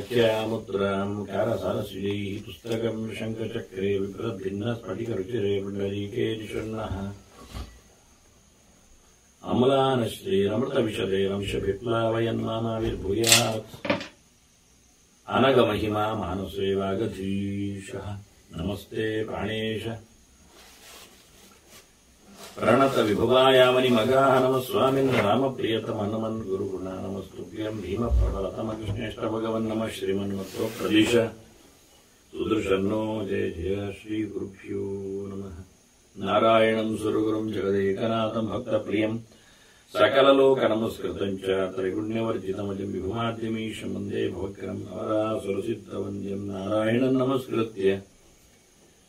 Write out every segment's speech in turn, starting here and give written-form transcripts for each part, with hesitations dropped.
व्याख्यामुद्रां कारसारसिजैः पुस्तकं शङ्खचक्रे विप्रभिन्नस्फटिकरुचिरे पुण्डरीके निषण्णः अम्लानश्रीरमृतविशदे नंशभिप्लावयन्मामाविर्भूयात् अनगमहिमा मानसे वागधीशः नमस्ते प्राणेश प्रणत विभुवायामनि मगाः नमः स्वामिन् रामप्रियतम नमन् गुरुगुणा नमस्तुभ्यं भीम प्रबलतम कृष्णेष्ट भगवन् नमः श्रीमन्मत्व प्रदिश सुदर्शनो जय जय श्री गुरुभ्यो नमः नारायणं सुरगुरुं जगदेकनाथं भक्तप्रियं सकललोकनमस्कृतं च त्रैगुण्यवर्जितमजं विभुमाद्यमीशं वन्दे भवग्रं अमरासुरसिद्धवन्द्यं नारायणं नमस्कृत्य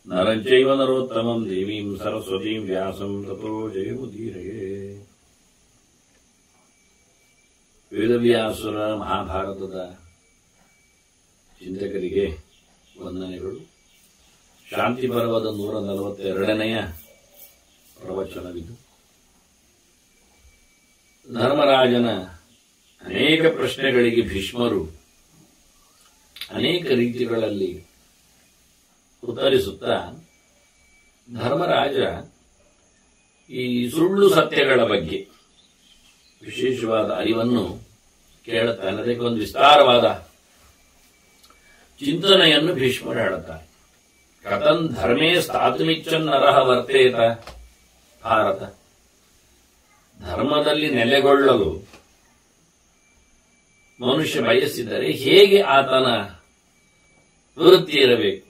नरं चैव नरोत्तमं देवीं सरस्वतीं व्यासं ततो जयमुदीरये ವೇದವ್ಯಾಸುರ ಮಹಾಭಾರತದ ಚಿಂತಕರಿಗೆ ವಂದನೆಗಳು. ಶಾಂತಿ ಪರ್ವದ 142ನೆಯ ಪ್ರವಚನವಿದು. ಧರ್ಮರಾಜನ ಅನೇಕ ಪ್ರಶ್ನೆಗಳಿಗೆ ಭೀಷ್ಮರು ಅನೇಕ ರೀತಿಗಳಲ್ಲಿ ಉತ್ತರಿಸುತ್ತಾ ಧರ್ಮರಾಜ ಈ ಸುಳ್ಳು ಸತ್ಯಗಳ ಬಗ್ಗೆ ವಿಶೇಷವಾದ ಅರಿವನ್ನು ಕೇಳುತ್ತಾನೆ. ಅದಕ್ಕೊಂದು ವಿಸ್ತಾರವಾದ ಚಿಂತನೆಯನ್ನು ಭೀಷ್ಮರು ಹೇಳುತ್ತಾರೆ. ಕಥಂ ಧರ್ಮೇ ಸ್ಥಾತುಮಿಚ್ಚನ್ ನರಃ ವರ್ತೇತ ಭಾರತ. ಧರ್ಮದಲ್ಲಿ ನೆಲೆಗೊಳ್ಳಲು ಮನುಷ್ಯ ಬಯಸಿದರೆ ಹೇಗೆ ಆತನ ವೃತ್ತಿ ಇರಬೇಕು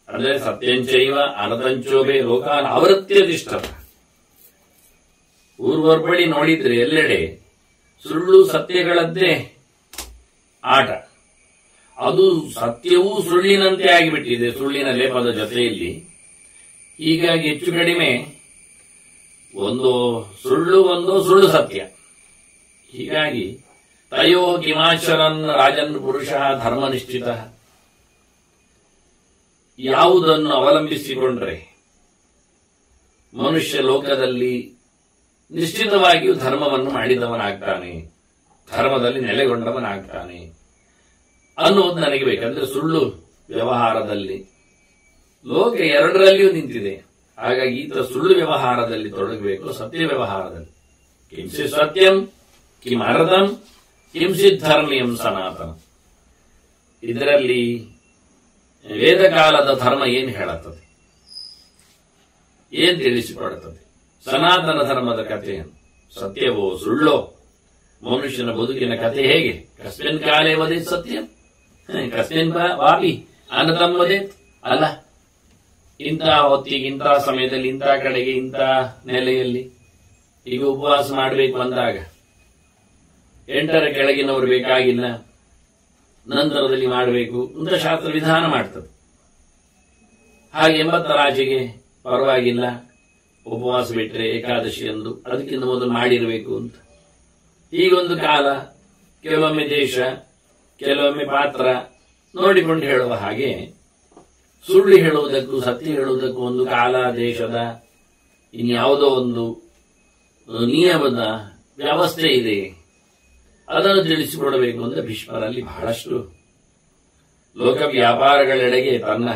ಅಂದರೆ ಸತ್ಯಂಚೈವ ಅನತಂಚೋಬೆ ಲೋಕಾನ್ ಆವೃತ್ಯದಿಷ್ಠ. ಊರ್ವರ್ಬಳಿ ನೋಡಿದ್ರೆ ಎಲ್ಲೆಡೆ ಸುಳ್ಳು ಸತ್ಯಗಳದ್ದೇ ಆಟ. ಅದು ಸತ್ಯವೂ ಸುಳ್ಳಿನಂತೆ ಆಗಿಬಿಟ್ಟಿದೆ, ಸುಳ್ಳಿನ ಲೇಪದ ಜೊತೆಯಲ್ಲಿ. ಹೀಗಾಗಿ ಹೆಚ್ಚು ಕಡಿಮೆ ಒಂದು ಸುಳ್ಳು ಸತ್ಯ. ಹೀಗಾಗಿ ತಯೋ ಕಿಮಾಚರನ್ ರಾಜನ್ ಪುರುಷ ಧರ್ಮನಿಷ್ಠಿತ. ಯಾವುದನ್ನು ಅವಲಂಬಿಸಿಕೊಂಡ್ರೆ ಮನುಷ್ಯ ಲೋಕದಲ್ಲಿ ನಿಶ್ಚಿತವಾಗಿಯೂ ಧರ್ಮವನ್ನು ಮಾಡಿದವನಾಗ್ತಾನೆ, ಧರ್ಮದಲ್ಲಿ ನೆಲೆಗೊಂಡವನಾಗ್ತಾನೆ ಅನ್ನೋದು ನನಗೆ ಬೇಕಂದ್ರೆ ಸುಳ್ಳು ವ್ಯವಹಾರದಲ್ಲಿ ಲೋಕ ಎರಡರಲ್ಲಿಯೂ ನಿಂತಿದೆ. ಹಾಗಾಗಿ ಈತ ಸುಳ್ಳು ವ್ಯವಹಾರದಲ್ಲಿ ತೊಡಗಬೇಕು, ಸತ್ಯ ವ್ಯವಹಾರದಲ್ಲಿ. ಕಿಂಸಿ ಸತ್ಯಂ ಕಿಂ ಅರ್ಧಂ ಕಿಂಸಿತ್ ಧರ್ಮಿಯಂ ಸನಾತನ. ಇದರಲ್ಲಿ ವೇದಕಾಲದ ಧರ್ಮ ಏನು ಹೇಳುತ್ತದೆ, ಏನ್ ತಿಳಿಸಿಕೊಡುತ್ತದೆ? ಸನಾತನ ಧರ್ಮದ ಕಥೆಯನ್ನು, ಸತ್ಯವೋ ಸುಳ್ಳೋ, ಮನುಷ್ಯನ ಬದುಕಿನ ಕಥೆ ಹೇಗೆ? ಕಸ್ಮಿನ್ ಕಾಲೇ ವದೇತ್ ಸತ್ಯಂ ಕಸ್ಮಿನ್ ವಾಪಿ ಅನತಂ ವದೇತ್. ಅಲ್ಲ, ಇಂತಹ ಹೊತ್ತಿಗೆ, ಇಂತಹ ಸಮಯದಲ್ಲಿ, ಇಂತಹ ಕಡೆಗೆ, ಇಂತಹ ನೆಲೆಯಲ್ಲಿ ಈಗ ಉಪವಾಸ ಮಾಡಬೇಕು ಅಂದಾಗ 8ರ ಕೆಳಗಿನವರು ಬೇಕಾಗಿಲ್ಲ, ನಂತರದಲ್ಲಿ ಮಾಡಬೇಕು ಅಂತ ಶಾಸ್ತ್ರ ವಿಧಾನ ಮಾಡ್ತದೆ. ಹಾಗೆ 80ರ ಆಚೆಗೆ ಪರವಾಗಿಲ್ಲ, ಉಪವಾಸ ಬಿಟ್ಟರೆ ಏಕಾದಶಿ ಎಂದು ಅದಕ್ಕಿಂತ ಮೊದಲು ಮಾಡಿರಬೇಕು ಅಂತ. ಹೀಗೊಂದು ಕಾಲ, ಕೆಲವೊಮ್ಮೆ ದೇಶ, ಕೆಲವೊಮ್ಮೆ ಪಾತ್ರ ನೋಡಿಕೊಂಡು ಹೇಳುವ ಹಾಗೆ ಸುಳ್ಳು ಹೇಳುವುದಕ್ಕೂ ಸತ್ಯ ಹೇಳುವುದಕ್ಕೂ ಒಂದು ಕಾಲ, ದೇಶದ ಇನ್ಯಾವುದೋ ಒಂದು ನಿಯಮದ ವ್ಯವಸ್ಥೆ ಇದೆ. ಅದನ್ನು ತಿಳಿಸಿಕೊಡಬೇಕು ಅಂತ ಭೀಷ್ಮರಲ್ಲಿ ಬಹಳಷ್ಟು ಲೋಕ ವ್ಯಾಪಾರಗಳೆಡೆಗೆ ತನ್ನ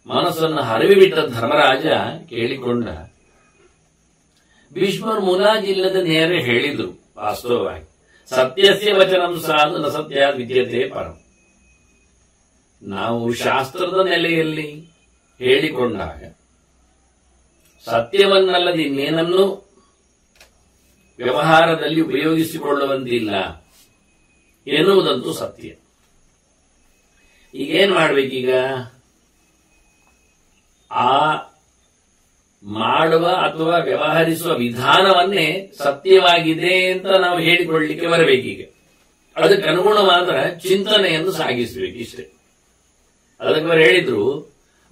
ಮನಸ್ಸನ್ನು ಹರಿವಿಬಿಟ್ಟ ಧರ್ಮರಾಜ ಕೇಳಿಕೊಂಡ. ಭೀಷ್ಮರು ಮುಲಾಜಿಲ್ಲದ ನೇರ ಹೇಳಿದ್ರು, ವಾಸ್ತವವಾಗಿ ಸತ್ಯಸ್ಯ ವಚನಂ ಸಾಧು ನ ಸತ್ಯ ವಿದ್ಯತೆ ಪರಂ. ನಾವು ಶಾಸ್ತ್ರದ ನೆಲೆಯಲ್ಲಿ ಹೇಳಿಕೊಂಡಾಗ ಸತ್ಯವನ್ನಲ್ಲದೆ ಇನ್ನೇನನ್ನೂ ವ್ಯವಹಾರದಲ್ಲಿ ಉಪಯೋಗಿಸಿಕೊಳ್ಳುವಂತಿಲ್ಲ ಎನ್ನುವುದಂತೂ ಸತ್ಯ. ಈಗೇನ್ ಮಾಡ್ಬೇಕೀಗ? ಆ ಮಾಡುವ ಅಥವಾ ವ್ಯವಹರಿಸುವ ವಿಧಾನವನ್ನೇ ಸತ್ಯವಾಗಿದೆ ಅಂತ ನಾವು ಹೇಳಿಕೊಳ್ಳಲಿಕ್ಕೆ ಬರಬೇಕೀಗ. ಅದಕ್ಕೆ ಅನುಗುಣವಾದ ಚಿಂತನೆಯನ್ನು ಸಾಗಿಸಬೇಕಿಷ್ಟೇ. ಅದಕ್ಕೆ ಅವರು ಹೇಳಿದ್ರು,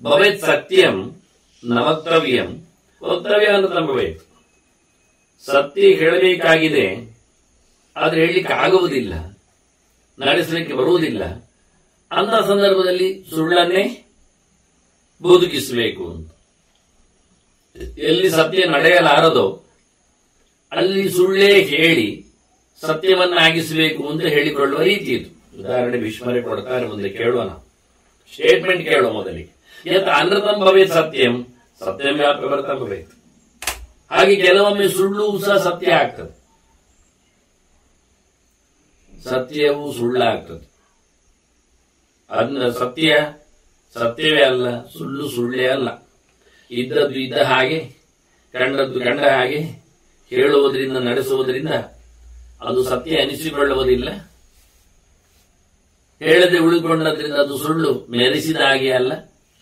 ಭವೇತ್ ಸತ್ಯಂ ನ ವಕ್ತವ್ಯಂ ವಕ್ತವ್ಯ ಅಂತ ನಂಬಬೇಕು. ಸತ್ಯ ಹೇಳಬೇಕಾಗಿದೆ, ಆದ್ರೆ ಹೇಳಲಿಕ್ಕೆ ಆಗುವುದಿಲ್ಲ, ನಡೆಸಲಿಕ್ಕೆ ಬರುವುದಿಲ್ಲ. ಅಂತ ಸಂದರ್ಭದಲ್ಲಿ ಸುಳ್ಳನ್ನೇ ಬದುಕಿಸಬೇಕು ಅಂತ. ಎಲ್ಲಿ ಸತ್ಯ ನಡೆಯಲಾರದೋ ಅಲ್ಲಿ ಸುಳ್ಳೇ ಹೇಳಿ ಸತ್ಯವನ್ನಾಗಿಸಬೇಕು ಅಂತ ಹೇಳಿಕೊಳ್ಳುವ ರೀತಿ ಇದು. ಉದಾಹರಣೆ ಭೀಷ್ಮರೇ ಕೊಡ್ತಾರೆ, ಮುಂದೆ ಕೇಳೋಣ. ಸ್ಟೇಟ್ಮೆಂಟ್ ಕೇಳೋ ಮೊದಲಿಗೆ. ಯತ್ ಅನೃತಂ ಭವೇತ್ ಸತ್ಯಂ ಸತ್ಯಂ ವ್ಯಾಪ್ಯ ಭರತಂ ಭವೇತ್. ಹಾಗೆ ಕೆಲವೊಮ್ಮೆ ಸುಳ್ಳು ಸಹ ಸತ್ಯ ಆಗ್ತದೆ, ಸತ್ಯವೂ ಸುಳ್ಳಾಗ್ತದೆ. ಅದನ್ನ ಸತ್ಯ ಸತ್ಯವೇ ಅಲ್ಲ, ಸುಳ್ಳು ಸುಳ್ಳೇ ಅಲ್ಲ. ಇದ್ದದ್ದು ಇದ್ದ ಹಾಗೆ, ಕಂಡದ್ದು ಕಂಡ ಹಾಗೆ ಹೇಳುವುದರಿಂದ ನಡೆಸುವುದರಿಂದ ಅದು ಸತ್ಯ ಅನಿಸಿಕೊಳ್ಳುವುದಿಲ್ಲ. ಹೇಳದೆ ಉಳಿದುಕೊಂಡದ್ರಿಂದ ಅದು ಸುಳ್ಳು ಮೆರೆಸಿದ ಹಾಗೆ ಅಲ್ಲ.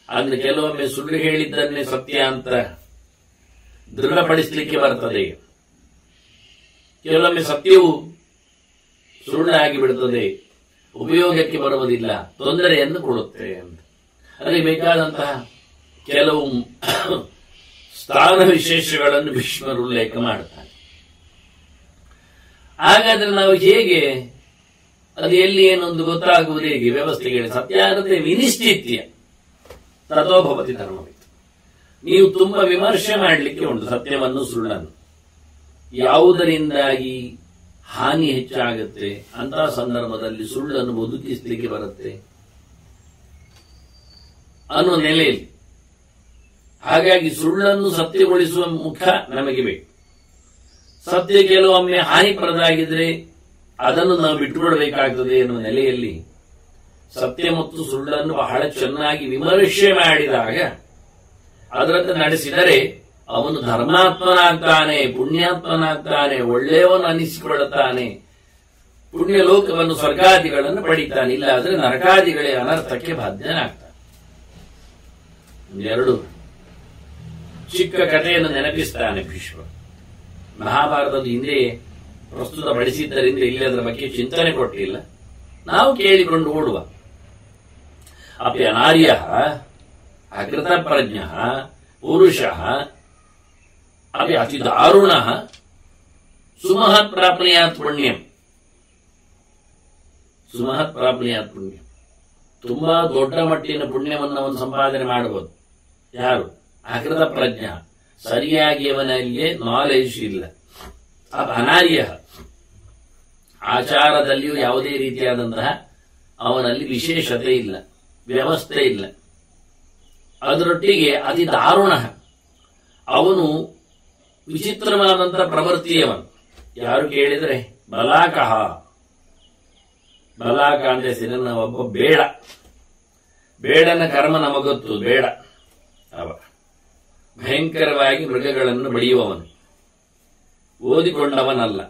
ಅಂದ್ರೆ ಕೆಲವೊಮ್ಮೆ ಸುಳ್ಳು ಹೇಳಿದ್ದನ್ನೇ ಸತ್ಯ ಅಂತ ದೃಢಪಡಿಸಲಿಕ್ಕೆ ಬರ್ತದೆ. ಕೆಲವೊಮ್ಮೆ ಸತ್ಯವು ಸುಳ್ಳಾಗಿ ಬಿಡುತ್ತದೆ, ಉಪಯೋಗಕ್ಕೆ ಬರುವುದಿಲ್ಲ, ತೊಂದರೆಯನ್ನು ಕೊಡುತ್ತೆ ಅಂತ. ಅದಕ್ಕೆ ಬೇಕಾದಂತಹ ಕೆಲವು ಸ್ಥಾನ ವಿಶೇಷಗಳನ್ನು ಭೀಷ್ಮರು ಉಲ್ಲೇಖ ಮಾಡುತ್ತಾರೆ. ಹಾಗಾದ್ರೆ ನಾವು ಹೇಗೆ ಅದು ಎಲ್ಲಿ ಏನೊಂದು ಗೊತ್ತಾಗುವುದು ಹೇಗೆ? ವ್ಯವಸ್ಥೆಗೆ ಸತ್ಯಾಗತೆ ವಿನಿಶ್ಚಿತ್ಯ ತಥೋಭವತಿ ಧರ್ಮವಿತ್ತು. ನೀವು ತುಂಬಾ ವಿಮರ್ಶೆ ಮಾಡಲಿಕ್ಕೆ ಉಂಟು ಸತ್ಯವನ್ನು ಸುಳ್ಳನ್ನು. ಯಾವುದರಿಂದಾಗಿ ಹಾನಿ ಹೆಚ್ಚಾಗುತ್ತೆ ಅಂತಹ ಸಂದರ್ಭದಲ್ಲಿ ಸುಳ್ಳನ್ನು ಬದುಕಿಸಲಿಕ್ಕೆ ಬರುತ್ತೆ ಅನ್ನೋ ನೆಲೆಯಲ್ಲಿ. ಹಾಗಾಗಿ ಸುಳ್ಳನ್ನು ಸತ್ಯಗೊಳಿಸುವ ಮುಖ ನಮಗೆ ಬೇಕು. ಸತ್ಯ ಕೆಲವೊಮ್ಮೆ ಹಾನಿಪ್ರದ ಆಗಿದ್ರೆ ಅದನ್ನು ನಾವು ಬಿಟ್ಟುಕೊಡಬೇಕಾಗ್ತದೆ ಎನ್ನುವ ನೆಲೆಯಲ್ಲಿ ಸತ್ಯ ಮತ್ತು ಸುಳ್ಳನ್ನು ಬಹಳ ಚೆನ್ನಾಗಿ ವಿಮರ್ಶೆ ಮಾಡಿದಾಗ ಅದರಂತೆ ನಡೆಸಿದರೆ ಅವನು ಧರ್ಮಾತ್ಮನಾಗ್ತಾನೆ, ಪುಣ್ಯಾತ್ಮನಾಗ್ತಾನೆ, ಒಳ್ಳೆಯವನು ಅನ್ನಿಸಿಕೊಳ್ಳುತ್ತಾನೆ, ಪುಣ್ಯ ಲೋಕವನ್ನು ಸ್ವರ್ಗಾದಿಗಳನ್ನು ಪಡೀತಾನೆ. ಇಲ್ಲಾದ್ರೆ ನರಕಾದಿಗಳೇ ಅನರ್ಥಕ್ಕೆ ಬಾಧ್ಯನಾಗ್ತಾನೆ. ಎರಡು ಚಿಕ್ಕ ಕಥೆಯನ್ನು ನೆನಪಿಸ್ತಾನೆ ಭೀಷ್ಮ. ಮಹಾಭಾರತದ ಹಿಂದೆ ಪ್ರಸ್ತುತ ಪಡಿಸಿದ್ದರಿಂದ ಇಲ್ಲಿ ಅದರ ಬಗ್ಗೆ ಚಿಂತನೆ ಕೊಟ್ಟಿಲ್ಲ, ನಾವು ಕೇಳಿಕೊಂಡು ಓಡುವ. ಅಪಿ ಅನಾರ್ಯ ಅಕೃತ ಪ್ರಜ್ಞ ಪುರುಷ ಅಪಿ ಅತಿ ದಾರುಣ ಸುಮಹತ್ ಪ್ರಾಪ್ನಿಯಾತ್ ಪುಣ್ಯಂ. ಸುಮಹತ್ ಪ್ರಾಪ್ನಿಯಾತ್ ಪುಣ್ಯಂ, ತುಂಬಾ ದೊಡ್ಡ ಮಟ್ಟಿನ ಪುಣ್ಯವನ್ನು ಅವನು ಸಂಪಾದನೆ ಮಾಡಬಹುದು. ಯಾರು? ಅಕೃತ ಪ್ರಜ್ಞ, ಸರಿಯಾಗಿ ಅವನಲ್ಲಿ ನಾಲೆಜ್ ಇಲ್ಲ. ಅನಾರ್ಯ, ಆಚಾರದಲ್ಲಿಯೂ ಯಾವುದೇ ರೀತಿಯಾದಂತಹ ಅವನಲ್ಲಿ ವಿಶೇಷತೆ ಇಲ್ಲ, ವ್ಯವಸ್ಥೆ ಇಲ್ಲ. ಅದರೊಟ್ಟಿಗೆ ಅತಿ ದಾರುಣ, ಅವನು ವಿಚಿತ್ರವಾದಂತಹ ಪ್ರವೃತ್ತಿಯವನು. ಯಾರು ಕೇಳಿದರೆ ಬಲಾಕಃ, ಬಲಾಕ ಅಂತ ಹೆಸರಿನ ಒಬ್ಬ ಬೇಡ. ಬೇಡನ ಕರ್ಮ ನಮಗೊತ್ತು, ಬೇಡ ಅವ ಭಯಂಕರವಾಗಿ ಮೃಗಗಳನ್ನು ಬಡಿಯುವವನು, ಓದಿಕೊಂಡವನಲ್ಲ.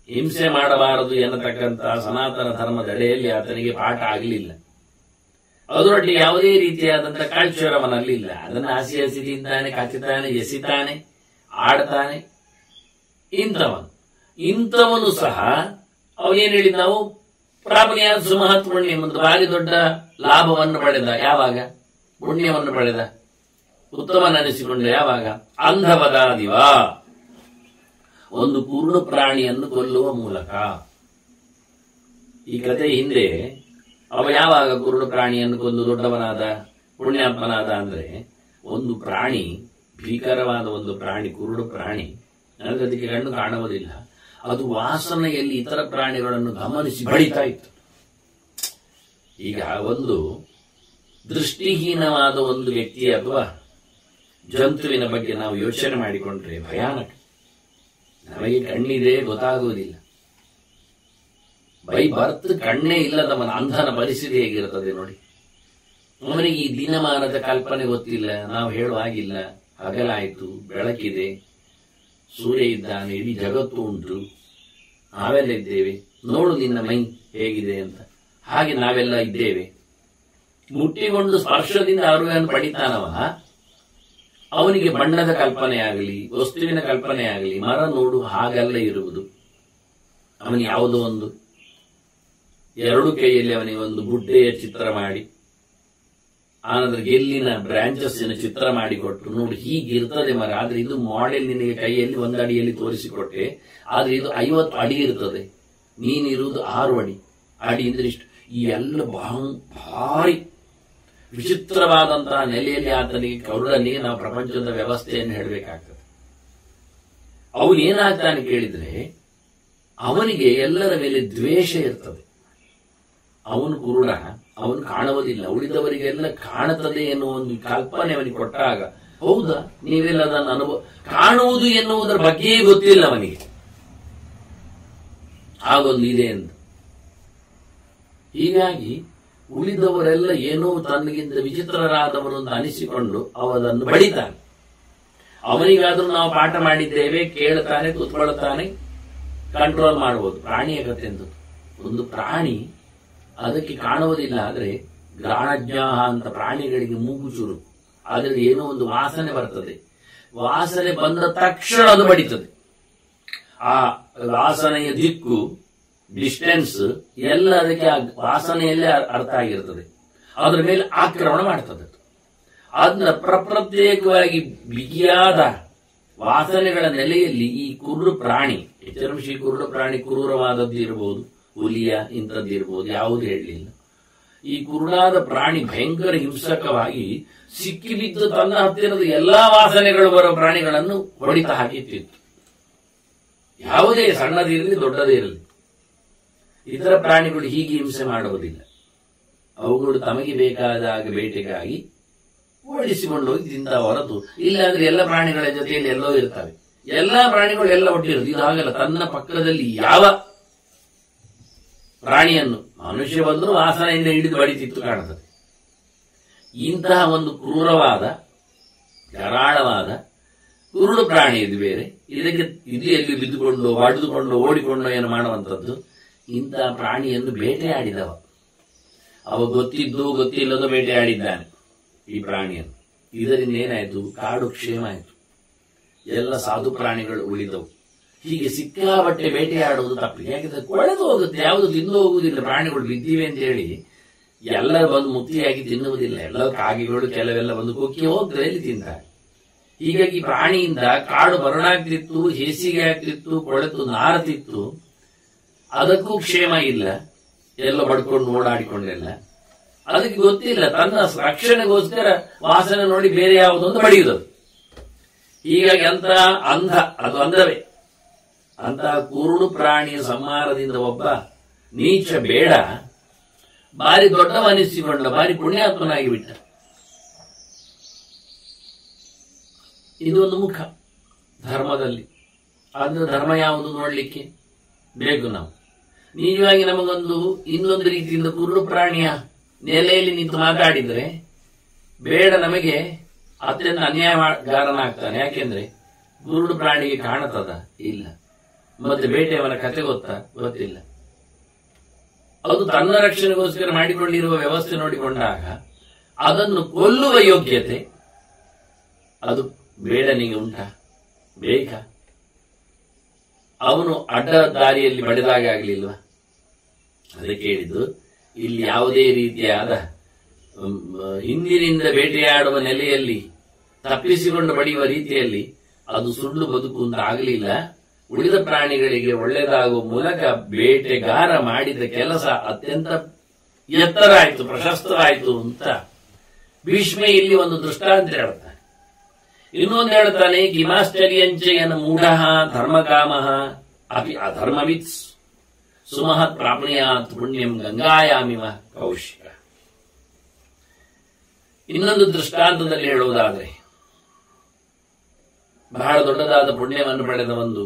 ಹಿಂಸೆ ಮಾಡಬಾರದು ಎನ್ನತಕ್ಕಂತಹ ಸನಾತನ ಧರ್ಮದೆಡೆಯಲ್ಲಿ ಆತನಿಗೆ ಪಾಠ ಆಗಲಿಲ್ಲ. ಅದರೊಟ್ಟಿಗೆ ಯಾವುದೇ ರೀತಿಯಾದಂತಹ ಕಲ್ಚರ್ ಅವನಲ್ಲಿಲ್ಲ. ಅದನ್ನು ಹಸಿ ಹಸಿ ತಿಂತಾನೆ, ಕಚ್ಚುತ್ತಾನೆ, ಎಸಿತಾನೆ, ಆಡ್ತಾನೆ. ಇಂಥವನು ಸಹ ಅವನೇನು ಹೇಳಿದ, ನಾವು ಪ್ರಾಪಣಿಯಾದ ಸುಮಹತ್ ಪುಣ್ಯ, ಒಂದು ಭಾರಿ ದೊಡ್ಡ ಲಾಭವನ್ನು ಪಡೆದ. ಯಾವಾಗ? ಪುಣ್ಯವನ್ನು ಪಡೆದ, ಉತ್ತಮನೆನಿಸಿಕೊಂಡ. ಯಾವಾಗ? ಅಂಧವದಾದಿವ, ಒಂದು ಪೂರ್ಣ ಪ್ರಾಣಿಯನ್ನು ಕೊಲ್ಲುವ ಮೂಲಕ. ಈ ಕಥೆ ಹಿಂದೆ ಅವ ಯಾವಾಗ ಕುರುಡು ಪ್ರಾಣಿಯನ್ನು ಕೊಂದು ದೊಡ್ಡವನಾದ, ಪುಣ್ಯಾತ್ಮನಾದ ಅಂದ್ರೆ, ಒಂದು ಪ್ರಾಣಿ, ಭೀಕರವಾದ ಒಂದು ಪ್ರಾಣಿ, ಕುರುಡು ಪ್ರಾಣಿ, ಅದಕ್ಕೆ ಕಣ್ಣು ಕಾಣುವುದಿಲ್ಲ, ಅದು ವಾಸನೆಯಲ್ಲಿ ಇತರ ಪ್ರಾಣಿಗಳನ್ನು ಗಮನಿಸಿ ಬಡಿತಾ ಇತ್ತು. ಈಗ ಒಂದು ದೃಷ್ಟಿಹೀನವಾದ ಒಂದು ವ್ಯಕ್ತಿ ಅಥವಾ ಜಂತುವಿನ ಬಗ್ಗೆ ನಾವು ಯೋಚನೆ ಮಾಡಿಕೊಂಡ್ರೆ ಭಯಾನಕ. ನಮಗೆ ಕಣ್ಣಿದೆ ಗೊತ್ತಾಗುವುದಿಲ್ಲ. ಬೈ ಬರ್ತ್ ಕಣ್ಣೇ ಇಲ್ಲದವನ ಅಂಧನ ಪರಿಸ್ಥಿತಿ ಹೇಗಿರುತ್ತದೆ ನೋಡಿ. ಅವನಿಗೆ ಈ ದಿನಮಾನದ ಕಲ್ಪನೆ ಗೊತ್ತಿಲ್ಲ, ನಾವು ಹೇಳುವಾಗಿಲ್ಲ. ಹಗಲಾಯಿತು, ಬೆಳಕಿದೆ, ಸೂರ್ಯ ಇದ್ದಾನೆ, ಇಡೀ ಜಗತ್ತು ಉಂಟು, ನಾವೆಲ್ಲ ಇದ್ದೇವೆ, ನೋಡು ನಿನ್ನ ಮೈ ಹೇಗಿದೆ ಅಂತ. ಹಾಗೆ ನಾವೆಲ್ಲ ಇದ್ದೇವೆ. ಮುಟ್ಟಿಕೊಂಡು ಸ್ಪರ್ಶದಿಂದ ಅರಿವನ್ನು ಪಡಿತಾನವ. ಅವನಿಗೆ ಬಣ್ಣದ ಕಲ್ಪನೆ ಆಗಲಿ, ವಸ್ತುವಿನ ಕಲ್ಪನೆ ಆಗಲಿ, ಮರ ನೋಡು ಹಾಗೆಲ್ಲ ಇರುವುದು. ಅವನಿಗೆ ಯಾವುದೋ ಒಂದು ಎರಡು ಕೈಯಲ್ಲಿ ಅವನಿಗೆ ಒಂದು ಗುಡ್ಡೆಯ ಚಿತ್ರ ಮಾಡಿ, ಆನಂತರ ಗೆಲ್ಲಿನ ಬ್ರಾಂಚಸ್ಸಿನ ಚಿತ್ರ ಮಾಡಿಕೊಟ್ಟು, ನೋಡಿ ಹೀಗಿರ್ತದೆ ಮರ, ಆದ್ರೆ ಇದು ಮಾಡೆಲ್ ನಿನಗೆ ಕೈಯಲ್ಲಿ ಒಂದು ಅಡಿಯಲ್ಲಿ ತೋರಿಸಿಕೊಟ್ಟೆ, ಆದ್ರೆ ಇದು 50 ಅಡಿ ಇರ್ತದೆ, ನೀನಿರುವುದು 6 ಅಡಿ. ಅಡಿ ಅಂದ್ರೆ ಇಷ್ಟು. ಈ ಎಲ್ಲ ಭಾರಿ ವಿಚಿತ್ರವಾದಂತಹ ನೆಲೆಯಲ್ಲಿ ಆತನಿಗೆ, ಕರುಡನಿಗೆ ನಾವು ಪ್ರಪಂಚದ ವ್ಯವಸ್ಥೆಯನ್ನು ಹೇಳಬೇಕಾಗ್ತದೆ. ಅವನೇನಾಗ್ತಾನೆ ಕೇಳಿದ್ರೆ, ಅವನಿಗೆ ಎಲ್ಲರ ಮೇಲೆ ದ್ವೇಷ ಇರ್ತದೆ. ಅವನು ಕುರುಡ, ಅವನು ಕಾಣುವುದಿಲ್ಲ, ಉಳಿದವರಿಗೆಲ್ಲ ಕಾಣುತ್ತದೆ ಎನ್ನುವ ಒಂದು ಕಲ್ಪನೆ ಅವನಿಗೆ ಕೊಟ್ಟಾಗ, ಹೌದಾ ನೀವೆಲ್ಲ ಅದನ್ನು ಅನುಭವ, ಕಾಣುವುದು ಎನ್ನುವುದರ ಬಗ್ಗೆಯೇ ಗೊತ್ತಿಲ್ಲ ಅವನಿಗೆ, ಆಗೊಂದು ಇದೆ ಅಂತ. ಹೀಗಾಗಿ ಉಳಿದವರೆಲ್ಲ ಏನೋ ತನಗಿಂತ ವಿಚಿತ್ರರಾದವರು ಅಂತ ಅನಿಸಿಕೊಂಡು ಅವರನ್ನು ಬಡಿತಾನೆ. ಅವನಿಗಾದ್ರೂ ನಾವು ಪಾಠ ಮಾಡಿದ್ದೇವೆ, ಕೇಳುತ್ತಾನೆ, ಕೂತ್ಕೊಳ್ಳುತ್ತಾನೆ, ಕಂಟ್ರೋಲ್ ಮಾಡಬಹುದು. ಪ್ರಾಣಿಯ ಕಥೆ ಅಂತ ಒಂದು ಪ್ರಾಣಿ ಅದಕ್ಕೆ ಕಾಣುವುದಿಲ್ಲ, ಆದರೆ ಗ್ರಾಣಜ್ಞಾಹ ಅಂತ ಪ್ರಾಣಿಗಳಿಗೆ ಮೂಗು ಚೂರು, ಅದರಲ್ಲಿ ಏನೋ ಒಂದು ವಾಸನೆ ಬರ್ತದೆ, ವಾಸನೆ ಬಂದ ತಕ್ಷಣ ಅದು ಬಡಿತದೆ. ಆ ವಾಸನೆಯ ದಿಕ್ಕು, ಡಿಸ್ಟೆನ್ಸ್ ಎಲ್ಲ ಅದಕ್ಕೆ ಆ ವಾಸನೆಯಲ್ಲೇ ಅರ್ಥ ಆಗಿರ್ತದೆ, ಅದರ ಮೇಲೆ ಆಕ್ರಮಣ ಮಾಡ್ತದೆ. ಅದನ್ನ ಪ್ರತ್ಯೇಕವಾಗಿ ಬಿಗಿಯಾದ ವಾಸನೆಗಳ ನೆಲೆಯಲ್ಲಿ ಈ ಕುರುಡು ಪ್ರಾಣಿ, ಎಚ್ಚರಮಿಷಿ ಕುರುಡು ಪ್ರಾಣಿ ಕ್ರೂರವಾದದ್ದು ಇರಬಹುದು, ಹುಲಿಯ ಇಂಥದ್ದಿರಬಹುದು, ಯಾವುದು ಹೇಳಲಿಲ್ಲ. ಈ ಕುರುಡಾದ ಪ್ರಾಣಿ ಭಯಂಕರ ಹಿಂಸಕವಾಗಿ ಸಿಕ್ಕಿಬಿದ್ದು ತನ್ನ ಹತ್ತಿರದ ಎಲ್ಲಾ ವಾಸನೆಗಳು ಬರೋ ಪ್ರಾಣಿಗಳನ್ನು ಹೊಡಿತ ಹಾಕಿತ್ತಿತ್ತು. ಯಾವುದೇ ಸಣ್ಣದಿರಲಿ ದೊಡ್ಡದೇ ಇರಲಿ, ಇತರ ಪ್ರಾಣಿಗಳು ಹೀಗೆ ಹಿಂಸೆ ಮಾಡುವುದಿಲ್ಲ. ಅವುಗಳು ತಮಗೆ ಬೇಕಾದಾಗ ಬೇಟೆಗಾಗಿ ಓಡಿಸಿಕೊಂಡು ಹೋಗಿ ತಿಂತ ಹೊರತು, ಇಲ್ಲಾಂದ್ರೆ ಎಲ್ಲ ಪ್ರಾಣಿಗಳ ಜೊತೆಯಲ್ಲಿ ಎಲ್ಲೋ ಇರ್ತವೆ, ಎಲ್ಲಾ ಪ್ರಾಣಿಗಳು ಎಲ್ಲ ಒಟ್ಟಿರೋದು. ಇದು ಹಾಗಲ್ಲ, ತನ್ನ ಪಕ್ಕದಲ್ಲಿ ಯಾವ ಪ್ರಾಣಿಯನ್ನು ಮನುಷ್ಯ ಬಂದರೂ ವಾಸನೆಯಿಂದ ಹಿಡಿದು ಬಡಿತಿತ್ತು ಕಾಣುತ್ತದೆ. ಇಂತಹ ಒಂದು ಕ್ರೂರವಾದ ಧಾರಾಳವಾದ ಕುರುಡು ಪ್ರಾಣಿ ಇದು ಬೇರೆ, ಇದಕ್ಕೆ ಇದು ಎಲ್ಲಿ ಬಿದ್ದುಕೊಂಡು ಬಡಿದುಕೊಂಡು ಓಡಿಕೊಂಡು ಏನು ಮಾಡುವಂಥದ್ದು. ಇಂತಹ ಪ್ರಾಣಿಯನ್ನು ಬೇಟೆಯಾಡಿದವ, ಅವ ಗೊತ್ತಿದ್ದು ಗೊತ್ತಿಲ್ಲದ ಬೇಟೆಯಾಡಿದ್ದಾನೆ ಈ ಪ್ರಾಣಿಯನ್ನು. ಇದರಿಂದ ಏನಾಯ್ತು, ಕಾಡು ಕ್ಷೇಮ ಆಯಿತು, ಎಲ್ಲ ಸಾಧು ಪ್ರಾಣಿಗಳು ಉಳಿದವು. ಹೀಗೆ ಸಿಕ್ಕಾಬಟ್ಟೆ ಬೇಟೆಯಾಡುವುದು ತಪ್ಪಿದೆ, ಯಾಕೆಂದ್ರೆ ಕೊಳೆದು ಹೋಗುತ್ತೆ, ಯಾವುದು ತಿಂದು ಹೋಗುವುದಿಲ್ಲ. ಪ್ರಾಣಿಗಳು ಬಿದ್ದಿವೆ ಅಂತ ಹೇಳಿ ಎಲ್ಲರೂ ಬಂದು ಮುಕ್ತಿಯಾಗಿ ತಿನ್ನುವುದಿಲ್ಲ, ಎಲ್ಲ ಕಾಗಿಗಳು ಕೆಲವೆಲ್ಲ ಬಂದು ಕೊಕ್ಕಿ ಹೋಗ್ತಾರೆ, ಎಲ್ಲಿ ತಿಂತಾರೆ. ಹೀಗಾಗಿ ಪ್ರಾಣಿಯಿಂದ ಕಾಡು ಬರಡಾಗ್ತಿತ್ತು, ಹೇಸಿಗೆ ಆಗ್ತಿತ್ತು, ಕೊಳೆತು ನಾರತಿತ್ತು, ಅದಕ್ಕೂ ಕ್ಷೇಮ ಇಲ್ಲ, ಎಲ್ಲ ಬಡ್ಕೊಂಡು ಓಡಾಡಿಕೊಂಡೆಲ್ಲ. ಅದಕ್ಕೆ ಗೊತ್ತಿಲ್ಲ, ತನ್ನ ರಕ್ಷಣೆಗೋಸ್ಕರ ವಾಸನೆ ನೋಡಿ ಬೇರೆ ಯಾವುದೊಂದು ಬಡಿಯುವುದು. ಹೀಗಾಗಿ ಅಂತ ಅಂಧ, ಅದು ಅಂಧವೇ. ಅಂತಹ ಕುರುಡು ಪ್ರಾಣಿಯ ಸಂಹಾರದಿಂದ ಒಬ್ಬ ನೀಚ ಬೇಡ ಭಾರಿ ದೊಡ್ಡವನಿಸಿಕೊಂಡ, ಭಾರಿ ಪುಣ್ಯಾತ್ಮನಾಗಿ ಬಿಟ್ಟ. ಇದು ಒಂದು ಮುಖ ಧರ್ಮದಲ್ಲಿ. ಆದ್ರೆ ಧರ್ಮ ಯಾವುದು ನೋಡ್ಲಿಕ್ಕೆ ಬೇಕು ನಾವು. ನಿಜವಾಗಿ ನಮಗೊಂದು ಇನ್ನೊಂದು ರೀತಿಯಿಂದ ಕುರುಡು ಪ್ರಾಣಿಯ ನೆಲೆಯಲ್ಲಿ ನಿಂತು ಮಾತಾಡಿದ್ರೆ ಬೇಡ ನಮಗೆ ಅತ್ಯಂತ ಅನ್ಯಾಯಗಾರನಾಗ್ತಾನೆ. ಯಾಕೆಂದ್ರೆ ಕುರುಡು ಪ್ರಾಣಿಗೆ ಕಾಣುತ್ತದ ಇಲ್ಲ, ಮತ್ತೆ ಬೇಟೆಯವನ ಕತೆ ಗೊತ್ತಿಲ್ಲ. ಅದು ತನ್ನ ರಕ್ಷಣೆಗೋಸ್ಕರ ಮಾಡಿಕೊಂಡಿರುವ ವ್ಯವಸ್ಥೆ ನೋಡಿಕೊಂಡಾಗ ಅದನ್ನು ಕೊಲ್ಲುವ ಯೋಗ್ಯತೆ ಅದು ಬೇಡನಿಗೆ ಉಂಟಾ? ಬೇಕಾ? ಅವನು ಅಡ್ಡ ದಾರಿಯಲ್ಲಿ ಬಡಿದಾಗ ಆಗಲಿಲ್ವಾ? ಅದಕ್ಕೆ ಹೇಳಿದ್ದು, ಇಲ್ಲಿ ಯಾವುದೇ ರೀತಿಯಾದ ಹಿಂದಿನಿಂದ ಬೇಟೆಯಾಡುವ ನೆಲೆಯಲ್ಲಿ ತಪ್ಪಿಸಿಕೊಂಡು ಬಡಿಯುವ ರೀತಿಯಲ್ಲಿ ಅದು ಸುಳ್ಳು ಬದುಕು ಅಂತ ಆಗಲಿಲ್ಲ. ಉಳಿದ ಪ್ರಾಣಿಗಳಿಗೆ ಒಳ್ಳೆಯದಾಗುವ ಮೂಲಕ ಬೇಟೆಗಾರ ಮಾಡಿದ ಕೆಲಸ ಅತ್ಯಂತ ಎತ್ತರ ಆಯಿತು, ಪ್ರಶಸ್ತವಾಯಿತು ಅಂತ ಭೀಷ್ಮ ಇಲ್ಲಿ ಒಂದು ದೃಷ್ಟಾಂತ ಹೇಳ್ತಾನೆ. ಇನ್ನೊಂದು ಹೇಳ್ತಾನೆ, ಕಿಮಾಶ್ಚರ್ಯಂಚಯನ ಮೂಢ ಧರ್ಮಕಾಮ ಅಪಿ ಅಧರ್ಮವಿತ್ ಸುಮಹತ್ ಪ್ರಾಪ್ನುಯಾತ್ ಪುಣ್ಯಂ ಗಂಗಾಯಾಮಿವ ಕೌಶಿಕ. ಇನ್ನೊಂದು ದೃಷ್ಟಾಂತದಲ್ಲಿ ಹೇಳುವುದಾದರೆ, ಬಹಳ ದೊಡ್ಡದಾದ ಪುಣ್ಯವನ್ನು ಪಡೆದ ಒಂದು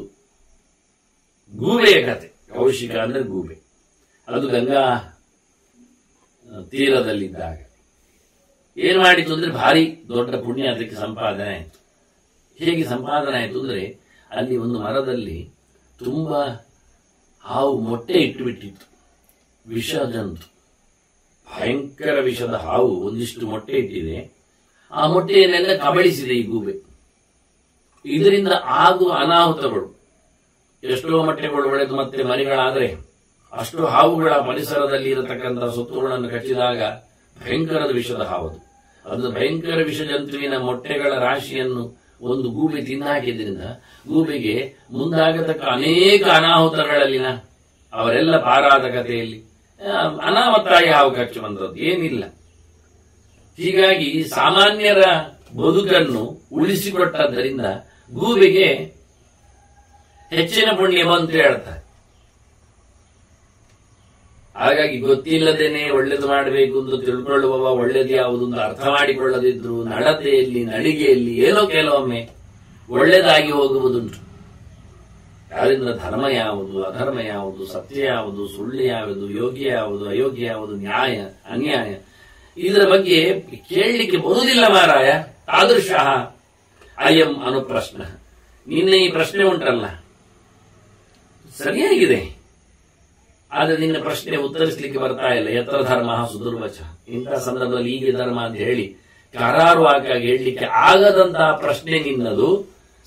ಗೂಬೆಯ ಕತೆ. ಕೌಶಿಕ ಅಂದ್ರೆ ಗೂಬೆ. ಅದು ಗಂಗಾ ತೀರದಲ್ಲಿದ್ದಾಗ ಏನ್ ಮಾಡಿತು ಅಂದ್ರೆ ಭಾರಿ ದೊಡ್ಡ ಪುಣ್ಯ ಅದಕ್ಕೆ ಸಂಪಾದನೆ ಆಯಿತು. ಹೇಗೆ ಸಂಪಾದನೆ ಆಯಿತು ಅಂದ್ರೆ, ಅಲ್ಲಿ ಒಂದು ಮರದಲ್ಲಿ ತುಂಬಾ ಹಾವು ಮೊಟ್ಟೆ ಇಟ್ಟುಬಿಟ್ಟಿತ್ತು. ವಿಷ ಜಂತು, ಭಯಂಕರ ವಿಷದ ಹಾವು ಒಂದಿಷ್ಟು ಮೊಟ್ಟೆ ಇಟ್ಟಿದೆ. ಆ ಮೊಟ್ಟೆಯನ್ನೆಲ್ಲ ಕಬಳಿಸಿದೆ ಈ ಗೂಬೆ. ಇದರಿಂದ ಆಗುವ ಅನಾಹುತಗಳು, ಎಷ್ಟೋ ಮೊಟ್ಟೆಗಳು ಒಡೆದು ಮತ್ತೆ ಮರಿಗಳಾದ್ರೆ, ಅಷ್ಟು ಹಾವುಗಳ ಪರಿಸರದಲ್ಲಿ ಇರತಕ್ಕಂತಹ ಸೊತ್ತುಗಳನ್ನು ಕಚ್ಚಿದಾಗ ಭಯಂಕರದ ವಿಷದ ಹಾವದು. ಅದು ಭಯಂಕರ ವಿಷ ಜಂತುವಿನ ಮೊಟ್ಟೆಗಳ ರಾಶಿಯನ್ನು ಒಂದು ಗೂಬೆ ತಿನ್ನಾಕಿದ್ರಿಂದ ಗೂಬೆಗೆ ಮುಂದಾಗತಕ್ಕ ಅನೇಕ ಅನಾಹುತಗಳಲ್ಲಿನ ಅವರೆಲ್ಲ ಪಾರಾದ ಕಥೆಯಲ್ಲಿ ಅನಾಹುತಾಗಿ ಹಾವು ಕಚ್ಚುವಂಥದ್ದು ಏನಿಲ್ಲ. ಹೀಗಾಗಿ ಸಾಮಾನ್ಯರ ಬದುಕನ್ನು ಉಳಿಸಿಕೊಟ್ಟದ್ದರಿಂದ ಗೂಬೆಗೆ ಹೆಚ್ಚಿನ ಪುಣ್ಯ ಬಂತು ಹೇಳ್ತಾರೆ. ಆಗ ಹಾಗಾಗಿ ಗೊತ್ತಿಲ್ಲದೇನೆ ಒಳ್ಳೇದು ಮಾಡಬೇಕು ಅಂತ ತಿಳ್ಕೊಳ್ಳುವವ ಒಳ್ಳೇದು ಯಾವುದು ಅಂತ ಅರ್ಥ ಮಾಡಿಕೊಳ್ಳದಿದ್ರು ನಡತೆಯಲ್ಲಿ ನಡಿಗೆಯಲ್ಲಿ ಏನೋ ಕೆಲವೊಮ್ಮೆ ಒಳ್ಳೇದಾಗಿ ಹೋಗುವುದುಂಟು. ಯಾರಿಂದ ಧರ್ಮ ಯಾವುದು, ಅಧರ್ಮ ಯಾವುದು, ಸತ್ಯ ಯಾವುದು, ಸುಳ್ಳು ಯಾವುದು, ಯೋಗ್ಯ ಯಾವುದು, ಅಯೋಗ್ಯ ಯಾವುದು, ನ್ಯಾಯ ಅನ್ಯಾಯ, ಇದರ ಬಗ್ಗೆ ಕೇಳಲಿಕ್ಕೆ ಬರುವುದಿಲ್ಲ ಮಾರಾಯ. ತಾದೃಶ ಅಯಂ ಅನು ಪ್ರಶ್ನ. ನಿನ್ನೆ ಈ ಪ್ರಶ್ನೆ ಉಂಟಲ್ಲ, ಸರಿಯಾಗಿದೆ, ಆದ್ರೆ ನಿನ್ನ ಪ್ರಶ್ನೆ ಉತ್ತರಿಸಲಿಕ್ಕೆ ಬರ್ತಾ ಇಲ್ಲ. ಯತ್ರ ಧರ್ಮ ಸುದುರ್ವಚ. ಇಂತಹ ಸಂದರ್ಭದಲ್ಲಿ ಹೀಗೆ ಧರ್ಮ ಅಂತ ಹೇಳಿ ಕರಾರುವಾಗಿ ಹೇಳಲಿಕ್ಕೆ ಆಗದಂತಹ ಪ್ರಶ್ನೆ ನಿನ್ನದು.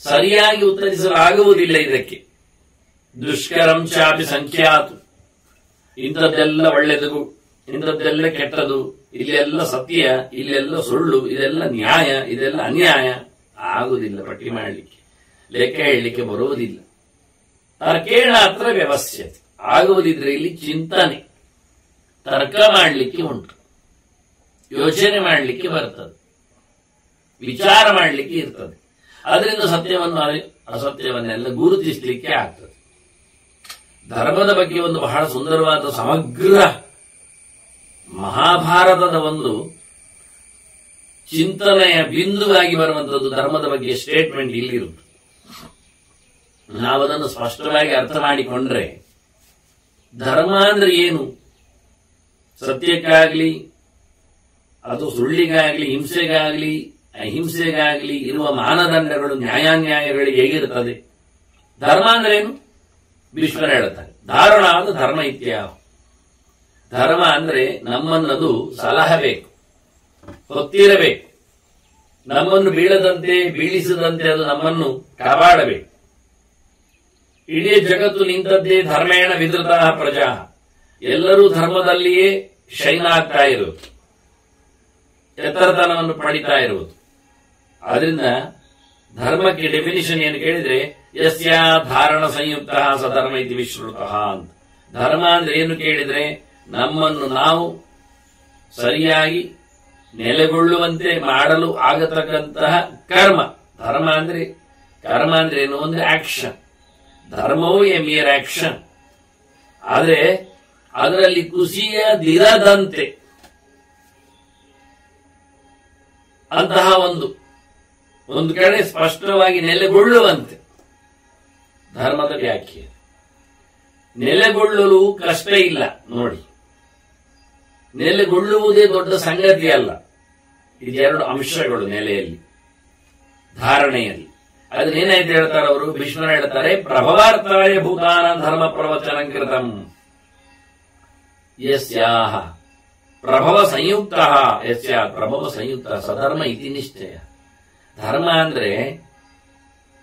ಸರಿಯಾಗಿ ಉತ್ತರಿಸಲಾಗುವುದಿಲ್ಲ ಇದಕ್ಕೆ. ದುಷ್ಕರಂ ಚಾಪಿ ಸಂಖ್ಯಾತು. ಇಂಥದ್ದೆಲ್ಲ ಒಳ್ಳೆಯದು, ಇಂಥದ್ದೆಲ್ಲ ಕೆಟ್ಟದು, ಇಲ್ಲೆಲ್ಲ ಸತ್ಯ, ಇಲ್ಲೆಲ್ಲ ಸುಳ್ಳು, ಇದೆಲ್ಲ ನ್ಯಾಯ, ಇದೆಲ್ಲ ಅನ್ಯಾಯ ಆಗುವುದಿಲ್ಲ. ಪಟ್ಟಿ ಮಾಡಲಿಕ್ಕೆ, ಲೆಕ್ಕ ಹೇಳಲಿಕ್ಕೆ ಬರುವುದಿಲ್ಲ. ತರ್ಕೇಣ ಹತ್ರ ವ್ಯವಸ್ಥೆ ಆಗುವುದಿದ್ರೆ ಇಲ್ಲಿ ಚಿಂತನೆ, ತರ್ಕ ಮಾಡಲಿಕ್ಕೆ ಉಂಟು, ಯೋಚನೆ ಮಾಡಲಿಕ್ಕೆ ಬರ್ತದೆ, ವಿಚಾರ ಮಾಡಲಿಕ್ಕೆ ಇರ್ತದೆ. ಅದರಿಂದ ಸತ್ಯವನ್ನು ಅಸತ್ಯವನ್ನೆಲ್ಲ ಗುರುತಿಸಲಿಕ್ಕೆ ಆಗ್ತದೆ. ಧರ್ಮದ ಬಗ್ಗೆ ಒಂದು ಬಹಳ ಸುಂದರವಾದ ಸಮಗ್ರ ಮಹಾಭಾರತದ ಒಂದು ಚಿಂತನೆಯ ಬಿಂದುವಾಗಿ ಬರುವಂತದ್ದು ಧರ್ಮದ ಬಗ್ಗೆ ಸ್ಟೇಟ್ಮೆಂಟ್ ಇಲ್ಲಿರುತ್ತೆ. ನಾವದನ್ನು ಸ್ಪಷ್ಟವಾಗಿ ಅರ್ಥ ಮಾಡಿಕೊಂಡ್ರೆ ಧರ್ಮ ಅಂದ್ರೆ ಏನು, ಸತ್ಯಕ್ಕಾಗ್ಲಿ ಅದು ಸುಳ್ಳಿಗಾಗ್ಲಿ ಹಿಂಸೆಗಾಗ್ಲಿ ಅಹಿಂಸೆಗಾಗ್ಲಿ ಇರುವ ಮಾನದಂಡಗಳು ನ್ಯಾಯಾನ್ಯಾಯಗಳು ಹೇಗಿರುತ್ತದೆ, ಧರ್ಮ ಅಂದ್ರೆ ಏನು ಭೀಷ್ಮರು ಹೇಳುತ್ತಾರೆ. ಧಾರಣಾದ ಧರ್ಮ ಇತ್ಯಾಹ. ಧರ್ಮ ಅಂದ್ರೆ ನಮ್ಮನ್ನದು ಸಲಹಬೇಕು, ಹೊತ್ತಿರಬೇಕು, ನಮ್ಮನ್ನು ಬೀಳದಂತೆ ಬೀಳಿಸದಂತೆ ಅದು ನಮ್ಮನ್ನು ಕಾಪಾಡಬೇಕು. ಇಡೀ ಜಗತ್ತು ನಿಂತದ್ದೇ ಧರ್ಮೇಣ ವಿಧೃತ ಪ್ರಜಾ. ಎಲ್ಲರೂ ಧರ್ಮದಲ್ಲಿಯೇ ಶೈನ್ ಆಗ್ತಾ ಇರುವುದು, ಎತ್ತರತನವನ್ನು ಪಡಿತಾ ಇರುವುದು. ಆದ್ರಿಂದ ಧರ್ಮಕ್ಕೆ ಡೆಫಿನಿಷನ್ ಏನು ಕೇಳಿದ್ರೆ ಯಸ್ಯ ಧಾರಣ ಸಂಯುಕ್ತ ಸಧರ್ಮ ಇತಿ ವಿಶ್ರುತ ಅಂತ. ಧರ್ಮ ಅಂದ್ರೆ ಏನು ಕೇಳಿದ್ರೆ ನಮ್ಮನ್ನು ನಾವು ಸರಿಯಾಗಿ ನೆಲೆಗೊಳ್ಳುವಂತೆ ಮಾಡಲು ಆಗತಕ್ಕಂತಹ ಕರ್ಮ. ಧರ್ಮ ಅಂದ್ರೆ ಕರ್ಮ ಅಂದ್ರೆ ಏನು ಅಂದ್ರೆ ಆಕ್ಷನ್. ಧರ್ಮವು ಎ ಮಿಯರ್ ಆಕ್ಷನ್. ಆದ್ರೆ ಅದರಲ್ಲಿ ಕುಸಿಯದಿರದಂತೆ ಅಂತಹ ಒಂದು ಕಡೆ ಸ್ಪಷ್ಟವಾಗಿ ನೆಲೆಗೊಳ್ಳುವಂತೆ ಧರ್ಮದ ವ್ಯಾಖ್ಯೆ. ನೆಲೆಗೊಳ್ಳಲು ಕಷ್ಟ ಇಲ್ಲ ನೋಡಿ, ನೆಲೆಗೊಳ್ಳುವುದೇ ದೊಡ್ಡ ಸಂಗತಿ ಅಲ್ಲ. ಇದೆರಡು ಅಂಶಗಳು ನೆಲೆಯಲ್ಲಿ, ಧಾರಣೆಯಲ್ಲಿ. ಅದನ್ನೇನಾಯ್ತು ಹೇಳ್ತಾರೆ ಅವರು, ಭೀಷ್ಮರು ಹೇಳ್ತಾರೆ, ಪ್ರಭವಾರ್ಥಾಯ ಭೂತಾನ ಧರ್ಮ ಪ್ರವಚನ ಕೃತಂ ಯಸ್ಯಾಹ ಪ್ರಭವ ಸಂಯುಕ್ತ ಯಸ್ಯ ಪ್ರಭವ ಸಂಯುಕ್ತ ಸಧರ್ಮ ಇತಿ ನಿಶ್ಚಯ. ಧರ್ಮ ಅಂದ್ರೆ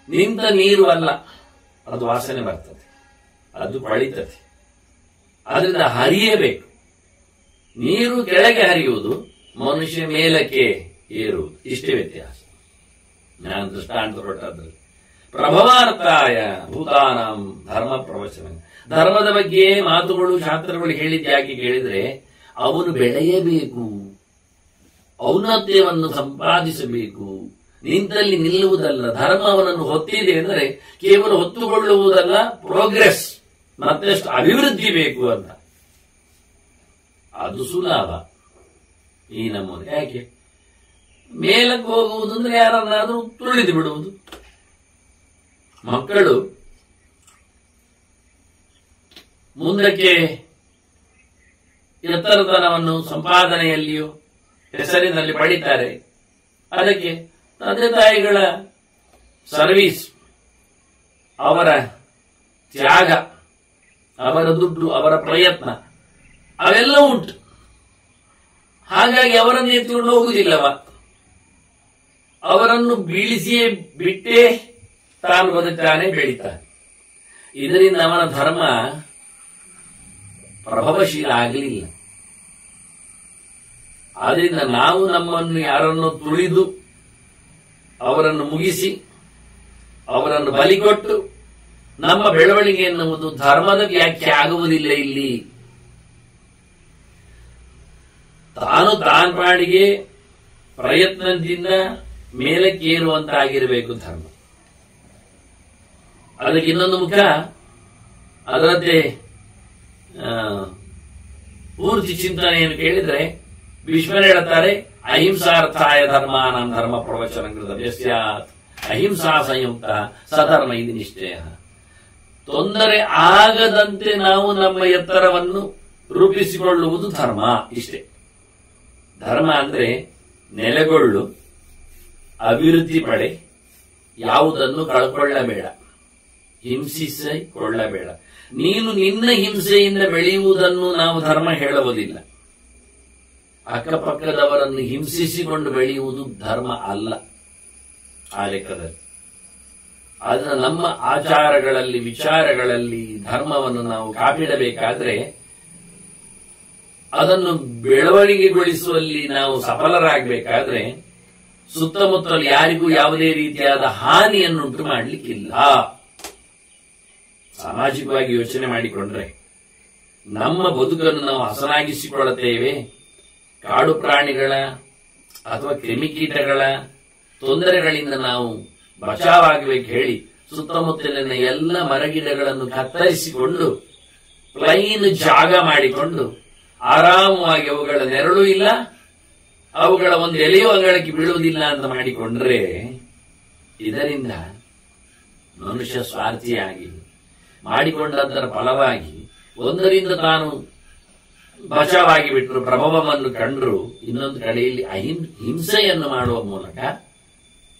ನಿಂತ ನೀರು ಅಲ್ಲ, ಅದು ವಾಸನೆ ಬರ್ತದೆ, ಅದು ಕೊಳಿತದೆ, ಅದರಿಂದ ಹರಿಯಬೇಕು. ನೀರು ಕೆಳಗೆ ಹರಿಯುವುದು, ಮನುಷ್ಯ ಮೇಲಕ್ಕೆ ಏರುವುದು, ಇಷ್ಟೇ ವ್ಯತ್ಯಾಸ. ನಾನು ದೃಷ್ಟಾಂತ ಕೊಟ್ಟದ್ರಲ್ಲಿ ಪ್ರಭವಾರ್ಥಾಯ ಭೂತಾನಾಂ ಧರ್ಮ ಪ್ರವಚನ. ಧರ್ಮದ ಬಗ್ಗೆ ಮಾತುಗಳು ಶಾಸ್ತ್ರಗಳು ಹೇಳಿದ್ದು ಯಾಕೆ ಕೇಳಿದ್ರೆ ಅವನು ಬೆಳೆಯಬೇಕು, ಔನ್ನತ್ಯವನ್ನು ಸಂಪಾದಿಸಬೇಕು, ನಿಂತಲ್ಲಿ ನಿಲ್ಲುವುದಲ್ಲ. ಧರ್ಮ ಅವನನ್ನು ಹೊತ್ತಿದೆ ಅಂದರೆ ಕೇವಲ ಹೊತ್ತುಕೊಳ್ಳುವುದಲ್ಲ, ಪ್ರೋಗ್ರೆಸ್, ಮತ್ತಷ್ಟು ಅಭಿವೃದ್ಧಿ ಬೇಕು ಅಂತ. ಅದು ಸುಲಭ ಈ ನಮ್ಮೂರಿಗೆ. ಯಾಕೆ ಮೇಲಕ್ಕೆ ಹೋಗುವುದು ಅಂದ್ರೆ ಯಾರನ್ನಾದ್ರೂ ತುಳಿದು ಬಿಡುವುದು. ಮಕ್ಕಳು ಮುಂದಕ್ಕೆ ಎತ್ತರತನವನ್ನು ಸಂಪಾದನೆಯಲ್ಲಿಯೂ ಹೆಸರಿನಲ್ಲಿ ಪಡಿತಾರೆ. ಅದಕ್ಕೆ ತಂದೆ ತಾಯಿಗಳ ಸರ್ವೀಸ್, ಅವರ ತ್ಯಾಗ, ಅವರ ದುಡ್ಡು, ಅವರ ಪ್ರಯತ್ನ ಅವೆಲ್ಲ ಉಂಟು. ಹಾಗಾಗಿ ಅವರನ್ನು ಎತ್ತಿಕೊಂಡು ಹೋಗುವುದಿಲ್ಲವ, ಅವರನ್ನು ಬೀಳಿಸಿಯೇ ಬಿಟ್ಟೇ ತಾನು ಬದುಕ್ತಾನೆ, ಬೆಳೀತಾನೆ. ಇದರಿಂದ ಅವನ ಧರ್ಮ ಪ್ರಭವಶೀಲ ಆಗಲಿಲ್ಲ. ಆದ್ರಿಂದ ನಾವು ನಮ್ಮನ್ನು ಯಾರನ್ನು ತುಳಿದು ಅವರನ್ನು ಮುಗಿಸಿ ಅವರನ್ನು ಬಲಿಕೊಟ್ಟು ನಮ್ಮ ಬೆಳವಣಿಗೆ ಎನ್ನುವುದು ಧರ್ಮದ ವ್ಯಾಖ್ಯೆ ಆಗುವುದಿಲ್ಲ. ಇಲ್ಲಿ ತಾನು ಪಾಡಿಗೆ ಪ್ರಯತ್ನದಿಂದ ಮೇಲಕ್ಕೇರುವಂತಾಗಿರಬೇಕು ಧರ್ಮ. ಅದಕ್ಕೆ ಇನ್ನೊಂದು ಮುಖ, ಅದರದ್ದೇ ಪೂರ್ತಿ ಚಿಂತನೆಯನ್ನು ಕೇಳಿದ್ರೆ ಭೀಷ್ಮರು ಹೇಳುತ್ತಾರೆ, ಅಹಿಂಸಾರ್ಥಾಯ ಧರ್ಮಾನಾಂ ಧರ್ಮ ಪ್ರವಚನ ಯಸ್ಯಾತ್ ಅಹಿಂಸಾ ಸಂಯುಕ್ತ ಸಧರ್ಮ ಇದು ನಿಶ್ಚಯ. ತೊಂದರೆ ಆಗದಂತೆ ನಾವು ನಮ್ಮ ಎತ್ತರವನ್ನು ರೂಪಿಸಿಕೊಳ್ಳುವುದು ಧರ್ಮ. ಇಷ್ಟೇ ಧರ್ಮ ಅಂದ್ರೆ. ನೆಲೆಗೊಳ್ಳು, ಅಭಿವೃದ್ಧಿ ಪಡೆ, ಯಾವುದನ್ನು ಕಳ್ಕೊಳ್ಳಬೇಡ, ಹಿಂಸಿಸಿಕೊಳ್ಳಬೇಡ. ನೀನು ನಿನ್ನ ಹಿಂಸೆಯಿಂದ ಬೆಳೆಯುವುದನ್ನು ನಾವು ಧರ್ಮ ಹೇಳುವುದಿಲ್ಲ. ಅಕ್ಕಪಕ್ಕದವರನ್ನು ಹಿಂಸಿಸಿಕೊಂಡು ಬೆಳೆಯುವುದು ಧರ್ಮ ಅಲ್ಲ ಆ ಲೆಕ್ಕದಲ್ಲಿ. ಅದನ್ನ ನಮ್ಮ ಆಚಾರಗಳಲ್ಲಿ ವಿಚಾರಗಳಲ್ಲಿ ಧರ್ಮವನ್ನು ನಾವು ಕಾಪಿಡಬೇಕಾದ್ರೆ, ಅದನ್ನು ಬೆಳವಣಿಗೆಗೊಳಿಸುವಲ್ಲಿ ನಾವು ಸಫಲರಾಗಬೇಕಾದ್ರೆ ಸುತ್ತಮುತ್ತಲು ಯಾರಿಗೂ ಯಾವುದೇ ರೀತಿಯಾದ ಹಾನಿಯನ್ನುಂಟು ಮಾಡಲಿಕ್ಕಿಲ್ಲ. ಸಾಮಾಜಿಕವಾಗಿ ಯೋಚನೆ ಮಾಡಿಕೊಂಡ್ರೆ ನಮ್ಮ ಬದುಕನ್ನು ನಾವು ಹಸನಾಗಿಸಿಕೊಳ್ಳುತ್ತೇವೆ. ಕಾಡು ಪ್ರಾಣಿಗಳ ಅಥವಾ ಕ್ರಿಮಿಕೀಟಗಳ ತೊಂದರೆಗಳಿಂದ ನಾವು ಬಚಾವಾಗಬೇಕು ಹೇಳಿ ಸುತ್ತಮುತ್ತಲಿನ ಎಲ್ಲ ಮರಗಿಡಗಳನ್ನು ಕತ್ತರಿಸಿಕೊಂಡು ಪ್ಲೈನ್ ಜಾಗ ಮಾಡಿಕೊಂಡು ಆರಾಮವಾಗಿ ಅವುಗಳ ನೆರಳು ಇಲ್ಲ, ಅವುಗಳ ಒಂದು ಎಲೆಯೂ ಅಂಗಳಕ್ಕೆ ಬೀಳುವುದಿಲ್ಲ ಅಂತ ಮಾಡಿಕೊಂಡ್ರೆ, ಇದರಿಂದ ಮನುಷ್ಯ ಸ್ವಾರ್ಥಿಯಾಗಿ ಮಾಡಿಕೊಂಡದ್ದರ ಫಲವಾಗಿ ಒಂದರಿಂದ ತಾನು ಬಚಾವಾಗಿ ಬಿಟ್ಟರು, ಪ್ರಭಾವವನ್ನು ಕಂಡರು, ಇನ್ನೊಂದು ಕಡೆಯಲ್ಲಿ ಹಿಂಸೆಯನ್ನು ಮಾಡುವ ಮೂಲಕ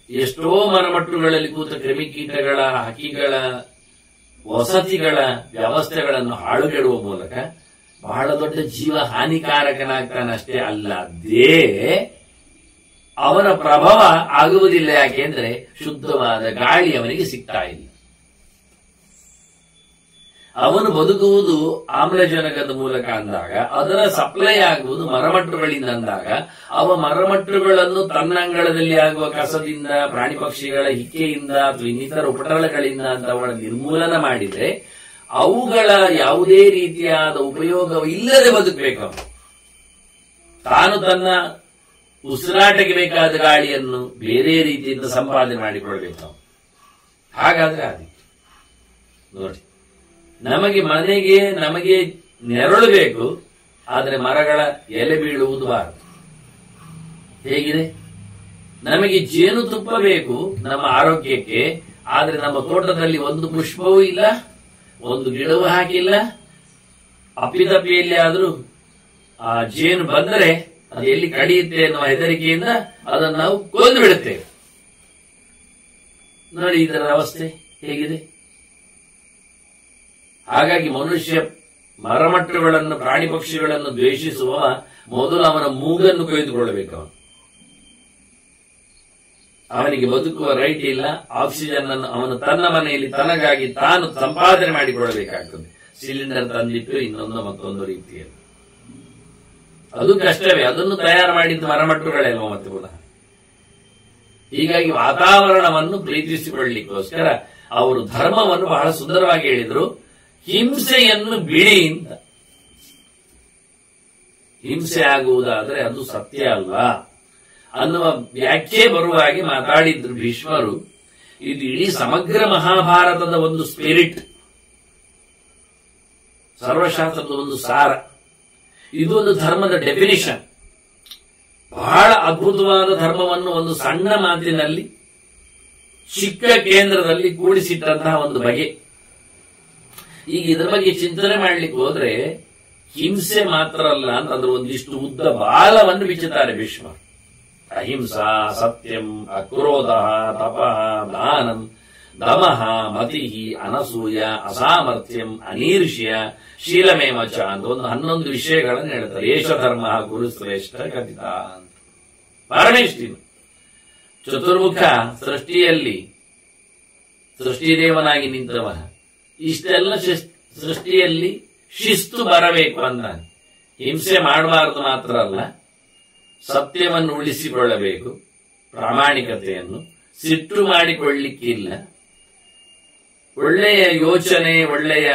ಎಷ್ಟೋ ಮರಮಟ್ಟುಗಳಲ್ಲಿ ಕೂತ ಕ್ರಿಮಿಕೀಟಗಳ ಹಕ್ಕಿಗಳ ವಸತಿಗಳ ವ್ಯವಸ್ಥೆಗಳನ್ನು ಹಾಳುಗೆಡುವ ಮೂಲಕ ಬಹಳ ದೊಡ್ಡ ಜೀವ ಹಾನಿಕಾರಕನಾಗ್ತಾನಷ್ಟೇ ಅಲ್ಲದೇ ಅವನ ಪ್ರಭಾವ ಆಗುವುದಿಲ್ಲ. ಯಾಕೆಂದ್ರೆ ಶುದ್ಧವಾದ ಗಾಳಿ ಅವನಿಗೆ ಸಿಗ್ತಾ ಇಲ್ಲ. ಅವನು ಬದುಕುವುದು ಆಮ್ಲಜನಕದ ಮೂಲಕ ಅಂದಾಗ, ಅದರ ಸಪ್ಲೈ ಆಗುವುದು ಮರಮಟ್ಟುಗಳಿಂದ ಅಂದಾಗ, ಅವ ಮರಮಟ್ಟುಗಳನ್ನು ತನ್ನ ಅಂಗಳದಲ್ಲಿ ಆಗುವ ಕಸದಿಂದ, ಪ್ರಾಣಿ ಪಕ್ಷಿಗಳ ಹಿಕ್ಕೆಯಿಂದ ಅಥವಾ ಇನ್ನಿತರ ಉಪಟಳಗಳಿಂದ ಅಂತ ಅವಳ ನಿರ್ಮೂಲನ ಮಾಡಿದ್ರೆ ಅವುಗಳ ಯಾವುದೇ ರೀತಿಯಾದ ಉಪಯೋಗ ಇಲ್ಲದೆ ಬದುಕಬೇಕು. ತಾನು ತನ್ನ ಉಸಿರಾಟಕ್ಕೆ ಬೇಕಾದ ಗಾಳಿಯನ್ನು ಬೇರೆ ರೀತಿಯಿಂದ ಸಂಪಾದನೆ ಮಾಡಿಕೊಳ್ಬೇಕು. ಹಾಗಾದ್ರೆ ಆದಿತ್ತು ನೋಡಿ, ನಮಗೆ ನೆರಳು ಬೇಕು, ಆದರೆ ಮರಗಳ ಎಲೆ ಬೀಳುವುದು ಬಾರದು. ಹೇಗಿದೆ? ನಮಗೆ ಜೇನುತುಪ್ಪ ಬೇಕು ನಮ್ಮ ಆರೋಗ್ಯಕ್ಕೆ, ಆದರೆ ನಮ್ಮ ತೋಟದಲ್ಲಿ ಒಂದು ಪುಷ್ಪವೂ ಇಲ್ಲ, ಒಂದು ಗಿಡವೂ ಹಾಕಿಲ್ಲ. ಅಪ್ಪಿತಪ್ಪಿಯಲ್ಲಿ ಆದ್ರೂ ಆ ಜೇನು ಬಂದರೆ ಅದು ಎಲ್ಲಿ ಕಡಿಯುತ್ತೆ ಎನ್ನುವ ಹೆದರಿಕೆಯಿಂದ ಅದನ್ನು ನಾವು ಕೊಂದು ಬಿಡುತ್ತೇವೆ. ನೋಡಿ ಇದರ ಅವಸ್ಥೆ ಹೇಗಿದೆ. ಹಾಗಾಗಿ ಮನುಷ್ಯ ಮರಮಟ್ಟುಗಳನ್ನು, ಪ್ರಾಣಿ ಪಕ್ಷಿಗಳನ್ನು ದ್ವೇಷಿಸುವ ಮೊದಲು ಅವನ ಮೂಗನ್ನು ಕೊಯ್ದುಕೊಳ್ಳಬೇಕು. ಅವನಿಗೆ ಬದುಕುವ ರೈಟ್ ಇಲ್ಲ. ಆಕ್ಸಿಜನ್ ಅನ್ನು ಅವನು ತನ್ನ ಮನೆಯಲ್ಲಿ ತನಗಾಗಿ ತಾನು ಸಂಪಾದನೆ ಮಾಡಿಕೊಳ್ಳಬೇಕಾಗ್ತದೆ. ಸಿಲಿಂಡರ್ ತಂದಿಟ್ಟು ಇನ್ನೊಂದು ಮತ್ತೊಂದು ರೀತಿಯಲ್ಲಿ ಅದು ಕಷ್ಟವೇ. ಅದನ್ನು ತಯಾರು ಮಾಡಿದ್ದು ಮರಮಟ್ಟುಗಳೆಲ್ವ ಮತ್ತೆ ಪುನಃ. ಹೀಗಾಗಿ ವಾತಾವರಣವನ್ನು ಪ್ರೀತಿಸಿಕೊಳ್ಳಲಿಕ್ಕೋಸ್ಕರ ಅವರು ಧರ್ಮವನ್ನು ಬಹಳ ಸುಂದರವಾಗಿ ಹೇಳಿದರು. ಹಿಂಸೆಯನ್ನು ಬಿಡಿ ಅಂತ. ಹಿಂಸೆ ಆಗುವುದಾದರೆ ಅದು ಸತ್ಯ ಅಲ್ವಾ ಅನ್ನುವ ವ್ಯಾಖ್ಯೆ ಬರುವ ಹಾಗೆ ಮಾತಾಡಿದ್ರು ಭೀಷ್ಮರು. ಇದು ಇಡೀ ಸಮಗ್ರ ಮಹಾಭಾರತದ ಒಂದು ಸ್ಪಿರಿಟ್, ಸರ್ವಶಾಸ್ತ್ರದ ಒಂದು ಸಾರ. ಇದು ಒಂದು ಧರ್ಮದ ಡೆಫಿನಿಷನ್. ಬಹಳ ಅದ್ಭುತವಾದ ಧರ್ಮವನ್ನು ಒಂದು ಸಣ್ಣ ಮಾತಿನಲ್ಲಿ ಚಿಕ್ಕ ಕೇಂದ್ರದಲ್ಲಿ ಕೂಡಿಸಿಟ್ಟಂತಹ ಒಂದು ಬಗೆ. ಈಗ ಇದರ ಬಗ್ಗೆ ಚಿಂತನೆ ಮಾಡ್ಲಿಕ್ಕೆ ಹೋದ್ರೆ ಹಿಂಸೆ ಮಾತ್ರ ಅಲ್ಲ ಅಂತಂದ್ರೆ ಒಂದಿಷ್ಟು ಉದ್ದ ಬಾಲವನ್ನು ಬಿಚ್ಚುತ್ತಾರೆ ಭೀಷ್ಮ. ಅಹಿಂಸಾ, ಸತ್ಯಂ, ಅಕ್ರೋಧ, ತಪಃ, ದಾನಂ, ದಮಃ, ಮತಿ, ಅನಸೂಯ, ಅಸಾಮರ್ಥ್ಯಂ, ಅನೀರ್ಷ್ಯ, ಶೀಲಮೇಮಚ ಅಂತ ಒಂದು 11 ವಿಷಯಗಳನ್ನು ಹೇಳ್ತಾರೆ. ಏಷ ಧರ್ಮ ಗುರುಶ್ರೇಷ್ಠ ಕಥಿತ ಅಂತ. ಪರಮೇಷ್ಠಿನು ಚತುರ್ಮುಖ ಸೃಷ್ಟಿಯಲ್ಲಿ ಸೃಷ್ಟಿದೇವನಾಗಿ ನಿಂತವ. ಇಷ್ಟೆಲ್ಲ ಸೃಷ್ಟಿಯಲ್ಲಿ ಶಿಸ್ತು ಬರಬೇಕು ಅಂತ. ಹಿಂಸೆ ಮಾಡಬಾರದು ಮಾತ್ರ ಅಲ್ಲ, ಸತ್ಯವನ್ನು ಉಳಿಸಿಕೊಳ್ಳಬೇಕು, ಪ್ರಾಮಾಣಿಕತೆಯನ್ನು, ಸಿಟ್ಟು ಮಾಡಿಕೊಳ್ಳಿಕ್ಕಿಲ್ಲ, ಒಳ್ಳೆಯ ಯೋಚನೆ, ಒಳ್ಳೆಯ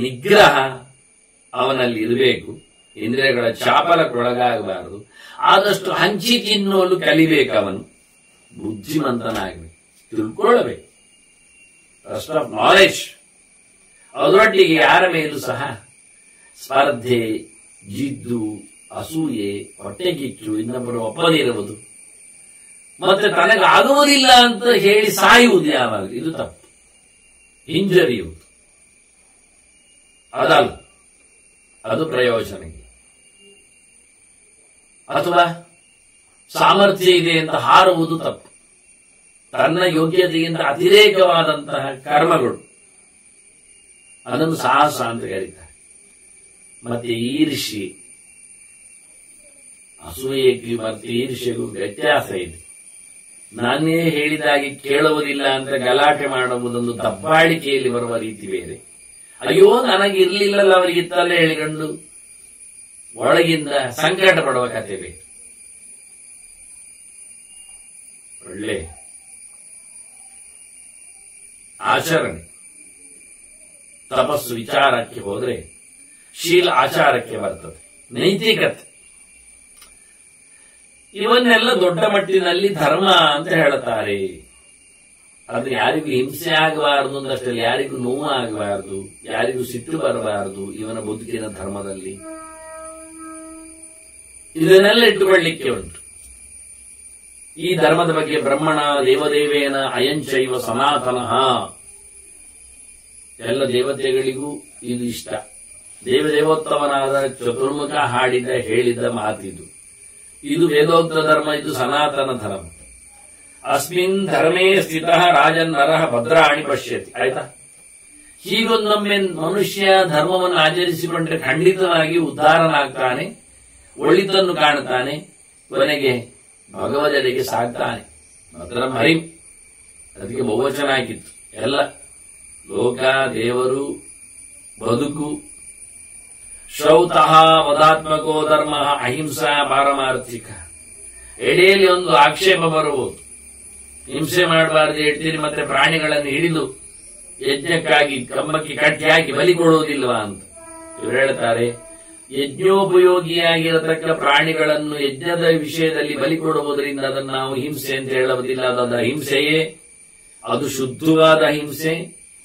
ನಿಗ್ರಹ ಅವನಲ್ಲಿ ಇರಬೇಕು, ಇಂದ್ರಿಯಗಳ ಚಾಪಲಕ್ಕೊಳಗಾಗಬಾರದು, ಆದಷ್ಟು ಹಂಚಿ ತಿನ್ನೋಲು ಕಲಿಬೇಕು, ಅವನು ಬುದ್ಧಿಮಂತನಾಗಬೇಕು, ತಿಳ್ಕೊಳ್ಳಬೇಕು, ಫಸ್ಟ್ ಆಫ್ ನಾಲೆಜ್. ಅದರೊಟ್ಟಿಗೆ ಯಾರ ಮೇಲೂ ಸಹ ಸ್ಪರ್ಧೆ, ಜಿದ್ದು, ಅಸೂಯೆ, ಹೊಟ್ಟೆಕಿಚ್ಚು, ಇನ್ನೊಬ್ಬರು ಒಪ್ಪದಿರುವುದು, ಮತ್ತೆ ತನಗಾಗುವುದಿಲ್ಲ ಅಂತ ಹೇಳಿ ಸಾಯುವುದು ಯಾವಾಗ, ಇದು ತಪ್ಪು. ಹಿಂಜರಿಯುವುದು ಅದಲ್ಲ, ಅದು ಪ್ರಯೋಜನ ಇಲ್ಲ. ಅಥವಾ ಸಾಮರ್ಥ್ಯ ಇದೆ ಅಂತ ಹಾರುವುದು ತಪ್ಪು. ತನ್ನ ಯೋಗ್ಯತೆಗಿಂತ ಅತಿರೇಕವಾದಂತಹ ಕರ್ಮಗಳು, ಅದನ್ನು ಸಾಹಸ ಅಂತ ಕರೀತಾರೆ. ಮತ್ತೆ ಈರ್ಷಿ, ಅಸೂಯೆಗೂ ಮತ್ತೆ ಈರ್ಷೆಗೂ ವ್ಯತ್ಯಾಸ ಇದೆ. ನಾನೇ ಹೇಳಿದಾಗೆ ಕೇಳುವುದಿಲ್ಲ ಅಂತ ಗಲಾಟೆ ಮಾಡುವುದೊಂದು ದಬ್ಬಾಳಿಕೆಯಲ್ಲಿ ಬರುವ ರೀತಿ ಬೇರೆ. ಅಯ್ಯೋ ನನಗಿರ್ಲಿಲ್ಲಲ್ಲ ಅವರಿಗಿತ್ತಲ್ಲೇ ಹೇಳಿಕೊಂಡು ಒಳಗಿಂದ ಸಂಕಟ ಪಡುವ ಕಥೆ ಬೇರೆ. ಒಳ್ಳೆ ಆಚರಣೆ, ತಪಸ್ಸು ವಿಚಾರಕ್ಕೆ ಹೋದ್ರೆ ಶೀಲ ಆಚಾರಕ್ಕೆ ಬರ್ತದೆ, ನೈತಿಕತೆ. ಇವನ್ನೆಲ್ಲ ದೊಡ್ಡ ಮಟ್ಟಿನಲ್ಲಿ ಧರ್ಮ ಅಂತ ಹೇಳುತ್ತಾರೆ. ಅದು ಯಾರಿಗೂ ಹಿಂಸೆ ಆಗಬಾರದು ಅಂದಷ್ಟೇ, ಯಾರಿಗೂ ನೋವು ಆಗಬಾರದು, ಯಾರಿಗೂ ಸಿಟ್ಟು ಬರಬಾರದು ಇವನ ಬದುಕಿನ ಧರ್ಮದಲ್ಲಿ. ಇದನ್ನೆಲ್ಲ ಇಟ್ಟುಕೊಳ್ಳಿಕ್ಕೆ ಉಂಟು. ಈ ಧರ್ಮದ ಬಗ್ಗೆ ಬ್ರಹ್ಮಣ ದೇವದೇವೇನ ಅಯಂಚೈವ ಸನಾತನಃ, ಎಲ್ಲ ದೇವತೆಗಳಿಗೂ ಇದು ಇಷ್ಟ. ದೇವದೇವೋತ್ತಮನಾದ ಚತುರ್ಮುಖ ಹೇಳಿದ ಮಾತಿದು. ಇದು ವೇದೋಕ್ತ ಧರ್ಮ, ಇದು ಸನಾತನ ಧರ್ಮ. ಅಸ್ಮಿನ್ ಧರ್ಮೇ ಸ್ಥಿತ ರಾಜನ್ ನರಃ ಭದ್ರಾಣಿ ಪಶ್ಯತಿ. ಆಯ್ತಾ? ಹೀಗೊಂದೊಮ್ಮೆ ಮನುಷ್ಯ ಧರ್ಮವನ್ನು ಆಚರಿಸಿಕೊಂಡ್ರೆ ಖಂಡಿತವಾಗಿ ಉದ್ಧಾರನಾಗ್ತಾನೆ, ಒಳಿತನ್ನು ಕಾಣುತ್ತಾನೆ, ಕೊನೆಗೆ ಭಗವದೆಡೆಗೆ ಸಾಗ್ತಾನೆ. ಭದ್ರಂ ಹರಿಂ, ಅದಕ್ಕೆ ಬಹುವಚನ ಆಗಿತ್ತು. ಎಲ್ಲ ಲೋಕ, ದೇವರು, ಬದುಕು. ಶ್ರೌತಃ ವದಾತ್ಮಕೋ ಧರ್ಮ ಅಹಿಂಸಾ ಪಾರಮಾರ್ಥಿಕ. ಎಡೆಯಲ್ಲಿ ಒಂದು ಆಕ್ಷೇಪ ಬರಬಹುದು, ಹಿಂಸೆ ಮಾಡಬಾರದು ಹೇಳ್ತೀರಿ, ಮತ್ತೆ ಪ್ರಾಣಿಗಳನ್ನು ಹಿಡಿದು ಯಜ್ಞಕ್ಕಾಗಿ ಕಂಬಕ್ಕೆ ಕಟ್ಟಿ ಹಾಕಿ ಬಲಿ ಕೊಡುವುದಿಲ್ವಾ ಅಂತ. ಇವರು ಹೇಳ್ತಾರೆ, ಯಜ್ಞೋಪಯೋಗಿಯಾಗಿರತಕ್ಕ ಪ್ರಾಣಿಗಳನ್ನು ಯಜ್ಞದ ವಿಷಯದಲ್ಲಿ ಬಲಿ ಕೊಡುವುದರಿಂದ ಅದನ್ನು ನಾವು ಹಿಂಸೆ ಅಂತ ಹೇಳುವುದಿಲ್ಲ. ಅದರ ಹಿಂಸೆಯೇ, ಅದು ಶುದ್ಧವಾದ ಹಿಂಸೆ,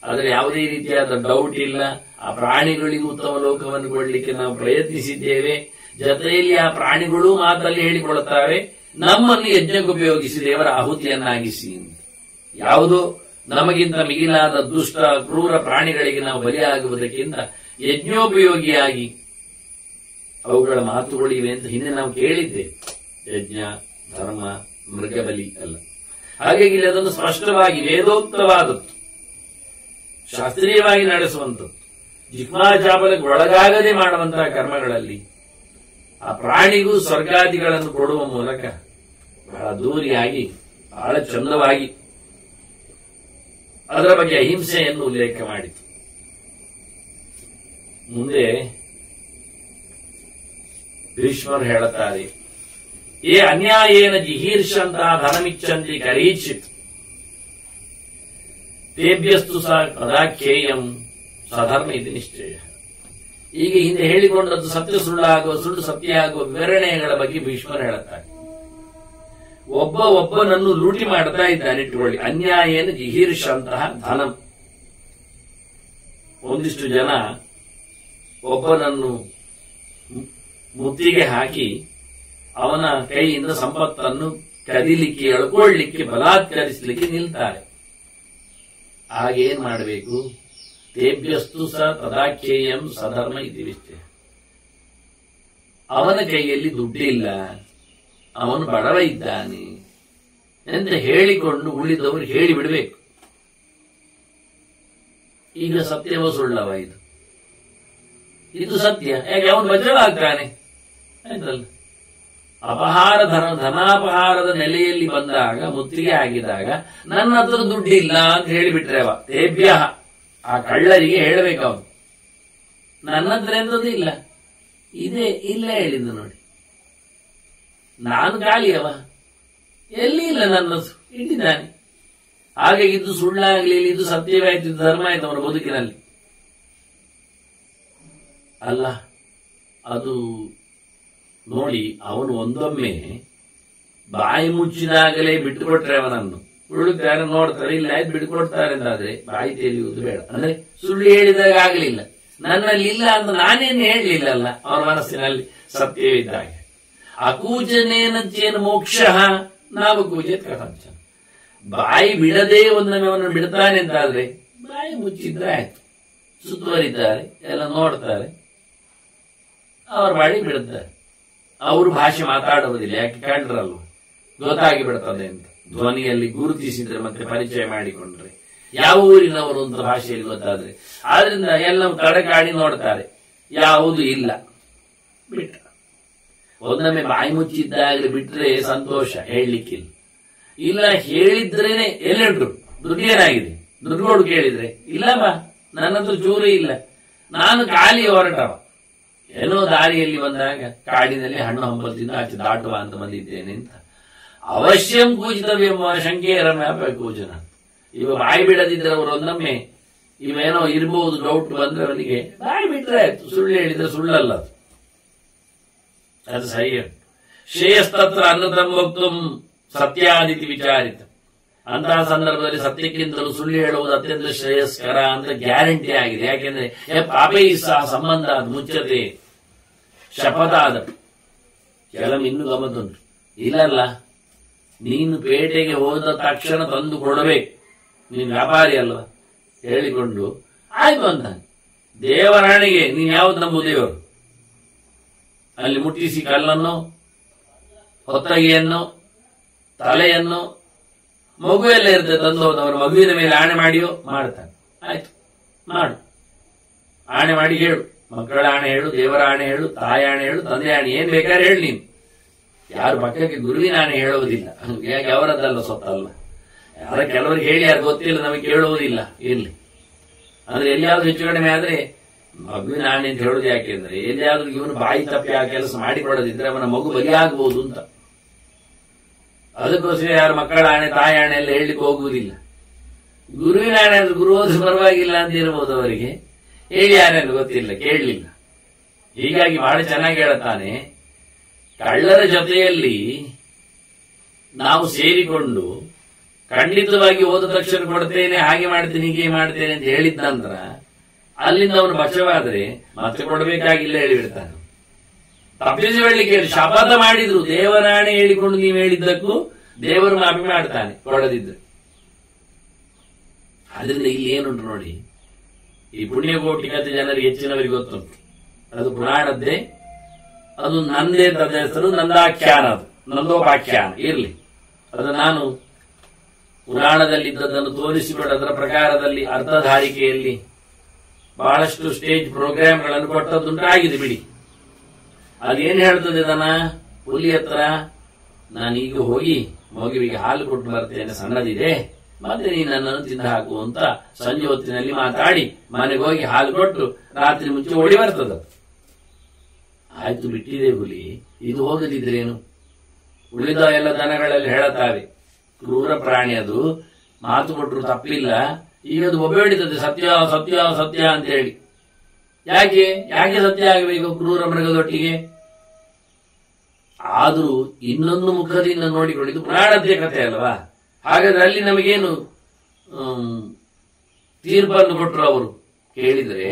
ಆದರೆ ಯಾವುದೇ ರೀತಿಯಾದ ಡೌಟ್ ಇಲ್ಲ. ಆ ಪ್ರಾಣಿಗಳಿಗೂ ಉತ್ತಮ ಲೋಕವನ್ನು ಕೊಡಲಿಕ್ಕೆ ನಾವು ಪ್ರಯತ್ನಿಸಿದ್ದೇವೆ. ಜೊತೆಯಲ್ಲಿ ಆ ಪ್ರಾಣಿಗಳು ಮಾತಲ್ಲಿ ಹೇಳಿಕೊಳ್ಳುತ್ತವೆ, ನಮ್ಮನ್ನು ಯಜ್ಞಕ್ಕೆ ಉಪಯೋಗಿಸಿ ದೇವರ ಆಹುತಿಯನ್ನಾಗಿಸಿ. ಯಾವುದೋ ನಮಗಿಂತ ಮಿಗಿಲಾದ ದುಷ್ಟ ಕ್ರೂರ ಪ್ರಾಣಿಗಳಿಗೆ ನಾವು ಬಲಿಯಾಗುವುದಕ್ಕಿಂತ ಯಜ್ಞೋಪಯೋಗಿಯಾಗಿ ಅವುಗಳ ಮಾತುಗಳಿವೆ ಅಂತ ಹಿಂದೆ ನಾವು ಕೇಳಿದ್ದೇವೆ. ಯಜ್ಞ, ಧರ್ಮ, ಮೃಗಬಲಿ ಅಲ್ಲ. ಹಾಗಾಗಿ ಇಲ್ಲಿ ಅದನ್ನು ಸ್ಪಷ್ಟವಾಗಿ ವೇದೋಕ್ತವಾದದ್ದು, ಶಾಸ್ತ್ರೀಯವಾಗಿ ನಡೆಸುವಂಥದ್ದು, ಜಿಹ್ವಾಚಾಪಲಕ್ಕೆ ಒಳಗಾಗದೆ ಮಾಡುವಂತಹ ಕರ್ಮಗಳಲ್ಲಿ ಆ ಪ್ರಾಣಿಗೂ ಸ್ವರ್ಗಾದಿಗಳನ್ನು ಕೊಡುವ ಮೂಲಕ ಬಹಳ ದೂರಿಯಾಗಿ, ಬಹಳ ಚಂದವಾಗಿ ಅದರ ಬಗ್ಗೆ ಅಹಿಂಸೆಯನ್ನು ಉಲ್ಲೇಖ ಮಾಡಿತು. ಮುಂದೆ ಭೀಷ್ಮರು ಹೇಳುತ್ತಾರೆ, ಏ ಅನ್ಯಾಯೇನ ಜಿಹೀರ್ಷಂತ ಧನಮಿಚ್ಚಂತಿ ಕರೀಚಿತ್ ತೇಭ್ಯಸ್ತು ಸ ಕದಾಖ್ಯೇಯಂ ಸಧರ್ಮ ಇದು ನಿಶ್ಚಯ. ಈಗ ಹಿಂದೆ ಹೇಳಿಕೊಂಡದ್ದು ಸತ್ಯ ಸುಳ್ಳಾಗುವ, ಸುಳ್ಳು ಸತ್ಯ ಆಗುವ ವಿವರಣೆಗಳ ಬಗ್ಗೆ ಭೀಷ್ಮರು ಹೇಳುತ್ತಾರೆ. ಒಬ್ಬನನ್ನು ಲೂಟಿ ಮಾಡ್ತಾ ಇದ್ದಾನೆ ಇಟ್ಟುಕೊಳ್ಳಿ. ಅನ್ಯಾಯೇನ ಜಿಹೀರ್ಷಂತಹ ಧನಂ. ಒಂದಿಷ್ಟು ಜನ ಒಬ್ಬನನ್ನು ಮುತ್ತಿಗೆ ಹಾಕಿ ಅವನ ಕೈಯಿಂದ ಸಂಪತ್ತನ್ನು ಕದಿಲಿಕ್ಕೆ, ಎಳ್ಕೊಳ್ಳಿಕ್ಕೆ, ಬಲಾತ್ಕರಿಸಲಿಕ್ಕೆ ನಿಲ್ತಾರೆ. ಆಗೇನ್ ಮಾಡಬೇಕು? ತೇಭ್ಯಸ್ತು ಸ ತದಾಖ್ಯೇಯಂ ಸಧರ್ಮ ಇತಿ ನಿಶ್ಚಯ. ಅವನ ಕೈಯಲ್ಲಿ ದುಡ್ಡಿಲ್ಲ, ಅವನು ಬಡವ ಇದ್ದಾನೆ ಅಂತ ಹೇಳಿಕೊಂಡು ಉಳಿದವರು ಹೇಳಿಬಿಡಬೇಕು. ಈಗ ಸತ್ಯವೋ ಸುಳ್ಳವ? ಇದು ಸತ್ಯ. ಯಾಕೆ ಅವನು ಬಚಾವಾಗ್ತಾನೆ ಆಯ್ತಲ್ಲ. ಅಪಹಾರ ಧನಾಪಹಾರದ ನೆಲೆಯಲ್ಲಿ ಬಂದಾಗ, ಮುತ್ತಿಗೆ ಆಗಿದಾಗ ನನ್ನ ಹತ್ರ ದುಡ್ಡಿಲ್ಲ ಅಂತ ಹೇಳಿಬಿಟ್ರೆ ಅವ ತೇಭ್ಯ, ಆ ಕಳ್ಳರಿಗೆ ಹೇಳಬೇಕು ಅವನು, ನನ್ನ ಹತ್ರ ಎಂತದ್ದು ಇಲ್ಲ, ಇದೇ ಇಲ್ಲ ಹೇಳಿದ್ದು ನೋಡಿ, ನಾನು ಖಾಲಿಯವ, ಎಲ್ಲಿ ಇಲ್ಲ ನನ್ನದು, ಇಟ್ಟಿದ್ದಾನೆ. ಹಾಗಾಗಿ ಇದು ಸುಳ್ಳಾಗ್ಲಿಲ್ಲ, ಇದು ಸತ್ಯವಾಯ್ತು, ಇದು ಧರ್ಮ ಆಯ್ತು ಅವನ ಬದುಕಿನಲ್ಲಿ ಅಲ್ಲ. ಅದು ನೋಡಿ, ಅವನು ಒಂದೊಮ್ಮೆ ಬಾಯಿ ಮುಚ್ಚಿದಾಗಲೇ ಬಿಟ್ಟುಕೊಟ್ರೆ ಅವನನ್ನು ಉಳಿದಾರೆ ನೋಡ್ತಾರೆ, ಇಲ್ಲ ಆಯ್ತು ಬಿಟ್ಟುಕೊಡ್ತಾರೆ ಅಂತಾದ್ರೆ ಬಾಯಿ ತೆರೆಯುವುದು ಬೇಡ. ಅಂದ್ರೆ ಸುಳ್ಳು ಹೇಳಿದಾಗ ಆಗಲಿಲ್ಲ, ನನ್ನಲ್ಲಿ ಇಲ್ಲ ಅಂತ ನಾನೇನು ಹೇಳಲಿಲ್ಲಲ್ಲ. ಅವನ ಮನಸ್ಸಿನಲ್ಲಿ ಸತ್ಯವಿದ್ದಾಗ ಅಕೂಜನೇನಚೇನು ಮೋಕ್ಷ ನಾವು ಕೂಜೆ ಕಥಂಚನ. ಬಾಯಿ ಬಿಡದೆ ಒಂದನ್ನು ಅವನನ್ನು ಬಿಡ್ತಾನೆ ಅಂತಾದ್ರೆ ಬಾಯಿ ಮುಚ್ಚಿದ್ರೆ ಆಯ್ತು. ಸುತ್ತುವರಿದ್ದಾರೆ, ಎಲ್ಲ ನೋಡ್ತಾರೆ, ಅವ್ರ ಬಾಡಿ ಬಿಡುತ್ತಾರೆ. ಅವರು ಭಾಷೆ ಮಾತಾಡುವುದಿಲ್ಲ, ಯಾಕೆ ಕಂಡ್ರಲ್ವ, ಗೊತ್ತಾಗಿ ಬಿಡ್ತದೆ ಅಂತ. ಧ್ವನಿಯಲ್ಲಿ ಗುರುತಿಸಿದ್ರೆ ಮತ್ತೆ ಪರಿಚಯ ಮಾಡಿಕೊಂಡ್ರೆ ಯಾವ ಊರಿನವರು ಅಂತ ಭಾಷೆಯಲ್ಲಿ ಗೊತ್ತಾದ್ರೆ, ಆದ್ರಿಂದ ಎಲ್ಲ ತಡಕಾಡಿ ನೋಡ್ತಾರೆ, ಯಾವುದು ಇಲ್ಲ, ಬಿಟ್ಟ. ಒಂದೊಮ್ಮೆ ಬಾಯಿ ಮುಚ್ಚಿದ್ದಾಗಲೇ ಬಿಟ್ರೆ ಸಂತೋಷ, ಹೇಳಲಿಕ್ಕಿಲ್ಲ. ಇಲ್ಲ ಹೇಳಿದ್ರೇನೆ ಎಲ್ಲಿಡ್ರು ದುಡ್ಡೇನಾಗಿದೆ, ದುಡ್ಡು ಕೇಳಿದ್ರೆ ಇಲ್ಲಮ್ಮ ನನ್ನತ್ರ ಚೂರು ಇಲ್ಲ, ನಾನು ಖಾಲಿ ಹೊರಟವ. ಏನೋ ದಾರಿಯಲ್ಲಿ ಬಂದಾಗ ಕಾಡಿನಲ್ಲಿ ಹಣ್ಣು ಹಂಪಲದಿಂದ ಆಚೆ ದಾಟುವ ಅಂತ ಬಂದಿದ್ದೇನೆ ಅಂತ. ಅವಶ್ಯಂ ಕೂಜಿತವ್ಯಮ್ಮ ಶಂಕೇರಮ್ಯಾಪ ಕೂಜನ. ಇವ ಬಾಯಿ ಬಿಡದಿದ್ರೆ ಅವರು ಒಂದೊಮ್ಮೆ ಇವೇನೋ ಇರಬಹುದು ಡೌಟ್ ಬಂದ್ರೆ ಅವನಿಗೆ ಬಾಯಿ ಬಿಟ್ರೆ ಆಯ್ತು, ಸುಳ್ಳು ಹೇಳಿದ್ರೆ ಸುಳ್ಳಲ್ಲ ಅದು ಸರಿ. ಶ್ರೇಯಸ್ತತ್ರ ಅನ್ನತಂಭಕ್ತು ಸತ್ಯಾದಿತಿ ವಿಚಾರಿತ. ಅಂತಹ ಸಂದರ್ಭದಲ್ಲಿ ಸತ್ಯಕ್ಕಿಂತಲೂ ಸುಳ್ಳು ಹೇಳುವುದು ಅತ್ಯಂತ ಶ್ರೇಯಸ್ಕರ ಅಂತ ಗ್ಯಾರಂಟಿ ಆಗಿದೆ. ಯಾಕೆಂದ್ರೆ ಪಾಪೇ ಸಹ ಸಂಬಂಧ ಮುಚ್ಚತೆ ಶಪಥ ಆದ ಕೆಲವು ಇನ್ನೂ ಗಮತುಂಟು. ಇಲ್ಲಲ್ಲ, ನೀನು ಪೇಟೆಗೆ ಹೋದ ತಕ್ಷಣ ತಂದು ಕೊಡಬೇಕು, ನೀನು ವ್ಯಾಪಾರಿ ಅಲ್ವಾ ಹೇಳಿಕೊಂಡು ಆಯ್ತು ಅಂತಾನೆ. ದೇವರಾಣಿಗೆ ನೀನು ಯಾವ್ದು ನಂಬುದೇವರು? ಅಲ್ಲಿ ಮುಟ್ಟಿಸಿ ಕಲ್ಲನ್ನು, ಹೊತ್ತಗೆಯನ್ನು, ತಲೆಯನ್ನು, ಮಗು ಎಲ್ಲ ಇರ್ತದೆ ತಂದು ಹೋದವರು ಮಗುವಿನ ಮೇಲೆ ಆಣೆ ಮಾಡಿಯೋ ಮಾಡ್ತಾನೆ. ಆಯ್ತು ಮಾಡು, ಆಣೆ ಮಾಡಿ ಹೇಳು, ಮಕ್ಕಳ ಆಣೆ ಹೇಳು, ದೇವರ ಆಣೆ ಹೇಳು, ತಾಯಿ ಆಣೆ ಹೇಳು, ತಂದೆ ಆಣೆ, ಏನ್ ಬೇಕಾದ್ರೆ ಹೇಳಿ ನೀನು. ಯಾರು ಪಕ್ಕಕ್ಕೆ ಗುರುವಿನ ಆಣೆ ಹೇಳುವುದಿಲ್ಲ, ಯಾಕೆ ಅವರದ್ದಲ್ಲ ಸೊತ್ತಲ್ಲ. ಯಾರ ಕೆಲವರಿಗೆ ಹೇಳಿ ಯಾರು ಗೊತ್ತಿಲ್ಲ, ನಮಗೆ ಕೇಳುವುದಿಲ್ಲ. ಇರ್ಲಿ ಅಂದ್ರೆ ಎಲ್ಲಿಯಾದ್ರೂ ಹೆಚ್ಚು ಕಡಿಮೆ ಆದ್ರೆ ಮಗುವಿನ ಆಣೆ ಅಂತ ಹೇಳುದು ಯಾಕೆಂದ್ರೆ ಎಲ್ಲಿಯಾದ್ರೂ ಇವನು ಬಾಯಿ ತಪ್ಪಿ ಆ ಕೆಲಸ ಮಾಡಿಕೊಡೋದಿದ್ರೆ ಅವನ ಮಗು ಬಲಿಯಾಗಬಹುದು ಅಂತ. ಅದಕ್ಕೋಸ್ಕರ ಯಾರು ಮಕ್ಕಳ ಆಣೆ ತಾಯಿ ಆಣೆ ಎಲ್ಲ ಹೇಳಲಿಕ್ಕೆ ಹೋಗುವುದಿಲ್ಲ. ಗುರುವಿನ ಆಣೆ ಅಂದ್ರೆ ಗುರು ಹೋದ್ರೆ ಪರವಾಗಿಲ್ಲ ಅಂತ ಇರಬಹುದು ಅವರಿಗೆ, ಹೇಳಿ ಯಾರೇ ಗೊತ್ತಿಲ್ಲ, ಕೇಳಲಿಲ್ಲ. ಹೀಗಾಗಿ ಬಹಳ ಚೆನ್ನಾಗಿ ಹೇಳುತ್ತಾನೆ, ಕಳ್ಳರ ಜೊತೆಯಲ್ಲಿ ನಾವು ಸೇರಿಕೊಂಡು ಖಂಡಿತವಾಗಿ ಹೋದ ತಕ್ಷಣ ಕೊಡ್ತೇನೆ, ಹಾಗೆ ಮಾಡ್ತೇನೆ, ಹೀಗೆ ಮಾಡ್ತೇನೆ ಅಂತ ಹೇಳಿದ ನಂತರ ಅಲ್ಲಿಂದ ಅವನು ಬಚಾವಾದ್ರೆ ಮತ್ತೆ ಕೊಡಬೇಕಾಗಿಲ್ಲ ಹೇಳಿಬಿಡ್ತಾನೆ. ತಪ್ಪಿಸಿ ಹೇಳಲಿಕ್ಕೆ ಶಪಥ ಮಾಡಿದ್ರು, ದೇವರಾಣೆ ಹೇಳಿಕೊಂಡು ನೀವು ಹೇಳಿದ್ದಕ್ಕೂ ದೇವರು ಮಾಫಿ ಮಾಡ್ತಾನೆ ಕೊಡದಿದ್ರೆ. ಆದ್ರಿಂದ ಇಲ್ಲಿ ಏನುಂಟು ನೋಡಿ, ಈ ಪುಣ್ಯಕೋಟಿ ಕಥೆ ಜನರಿಗೆ ಹೆಚ್ಚಿನವರಿಗೆ ಗೊತ್ತುಂಟು, ಅದು ಪುರಾಣದ್ದೇ, ಅದು ನಂದೇ ತದ ಹೆಸರು, ನಂದಾಖ್ಯಾನ, ಅದು ನಂದೋಪಾಖ್ಯಾನ ಇರ್ಲಿ. ಅದು ನಾನು ಪುರಾಣದಲ್ಲಿದ್ದದನ್ನು ತೋರಿಸಿಕೊಂಡು ಅದರ ಪ್ರಕಾರದಲ್ಲಿ ಅರ್ಥಧಾರಿಕೆಯಲ್ಲಿ ಬಹಳಷ್ಟು ಸ್ಟೇಜ್ ಪ್ರೋಗ್ರಾಮ್ಗಳನ್ನು ಕೊಟ್ಟದ್ದುಂಟಾಗಿದೆ ಬಿಡಿ. ಅದೇನು ಹೇಳ್ತದೆ ದನ ಹುಲಿ ಹತ್ರ, ನಾನೀಗ ಹೋಗಿ ಮಗುವಿಗೆ ಹಾಲು ಕೊಟ್ಟು ಬರ್ತೇನೆ, ಸಣ್ಣದಿದೆ, ಮತ್ತೆ ನೀನು ನನ್ನನ್ನು ತಿಂದು ಹಾಕು ಅಂತ ಸಂಜೆ ಹೊತ್ತಿನಲ್ಲಿ ಮಾತಾಡಿ ಮನೆಗೆ ಹೋಗಿ ಹಾಲು ಕೊಟ್ಟು ರಾತ್ರಿ ಮುಂಚೆ ಓಡಿ ಬರ್ತದ. ಆಯ್ತು ಬಿಟ್ಟಿದೆ ಹುಲಿ, ಇದು ಹೋಗದಿದ್ರೇನು? ಉಳಿದ ಎಲ್ಲ ದನಗಳಲ್ಲಿ ಹೇಳುತ್ತಾವೆ, ಕ್ರೂರ ಪ್ರಾಣಿ ಅದು, ಮಾತು ಕೊಟ್ಟರು ತಪ್ಪಿಲ್ಲ, ಈಗ ಅದು ಒಬ್ಬೆಡಿತದೆ ಸತ್ಯ ಸತ್ಯ ಸತ್ಯ ಅಂತ ಹೇಳಿ. ಯಾಕೆ ಯಾಕೆ ಸತ್ಯ ಆಗಬೇಕು ಕ್ರೂರ ಮೃಗದೊಟ್ಟಿಗೆ? ಆದ್ರೂ ಇನ್ನೊಂದು ಮುಖದಿಂದ ನೋಡಿಕೊಂಡಿದ್ದು ಪುರಾಣದ್ದೇ ಕಥೆ ಅಲ್ವಾ? ಹಾಗಾದ್ರೆ ಅಲ್ಲಿ ನಮಗೇನು ತೀರ್ಪನ್ನು ಕೊಟ್ಟರು ಅವರು ಕೇಳಿದ್ರೆ,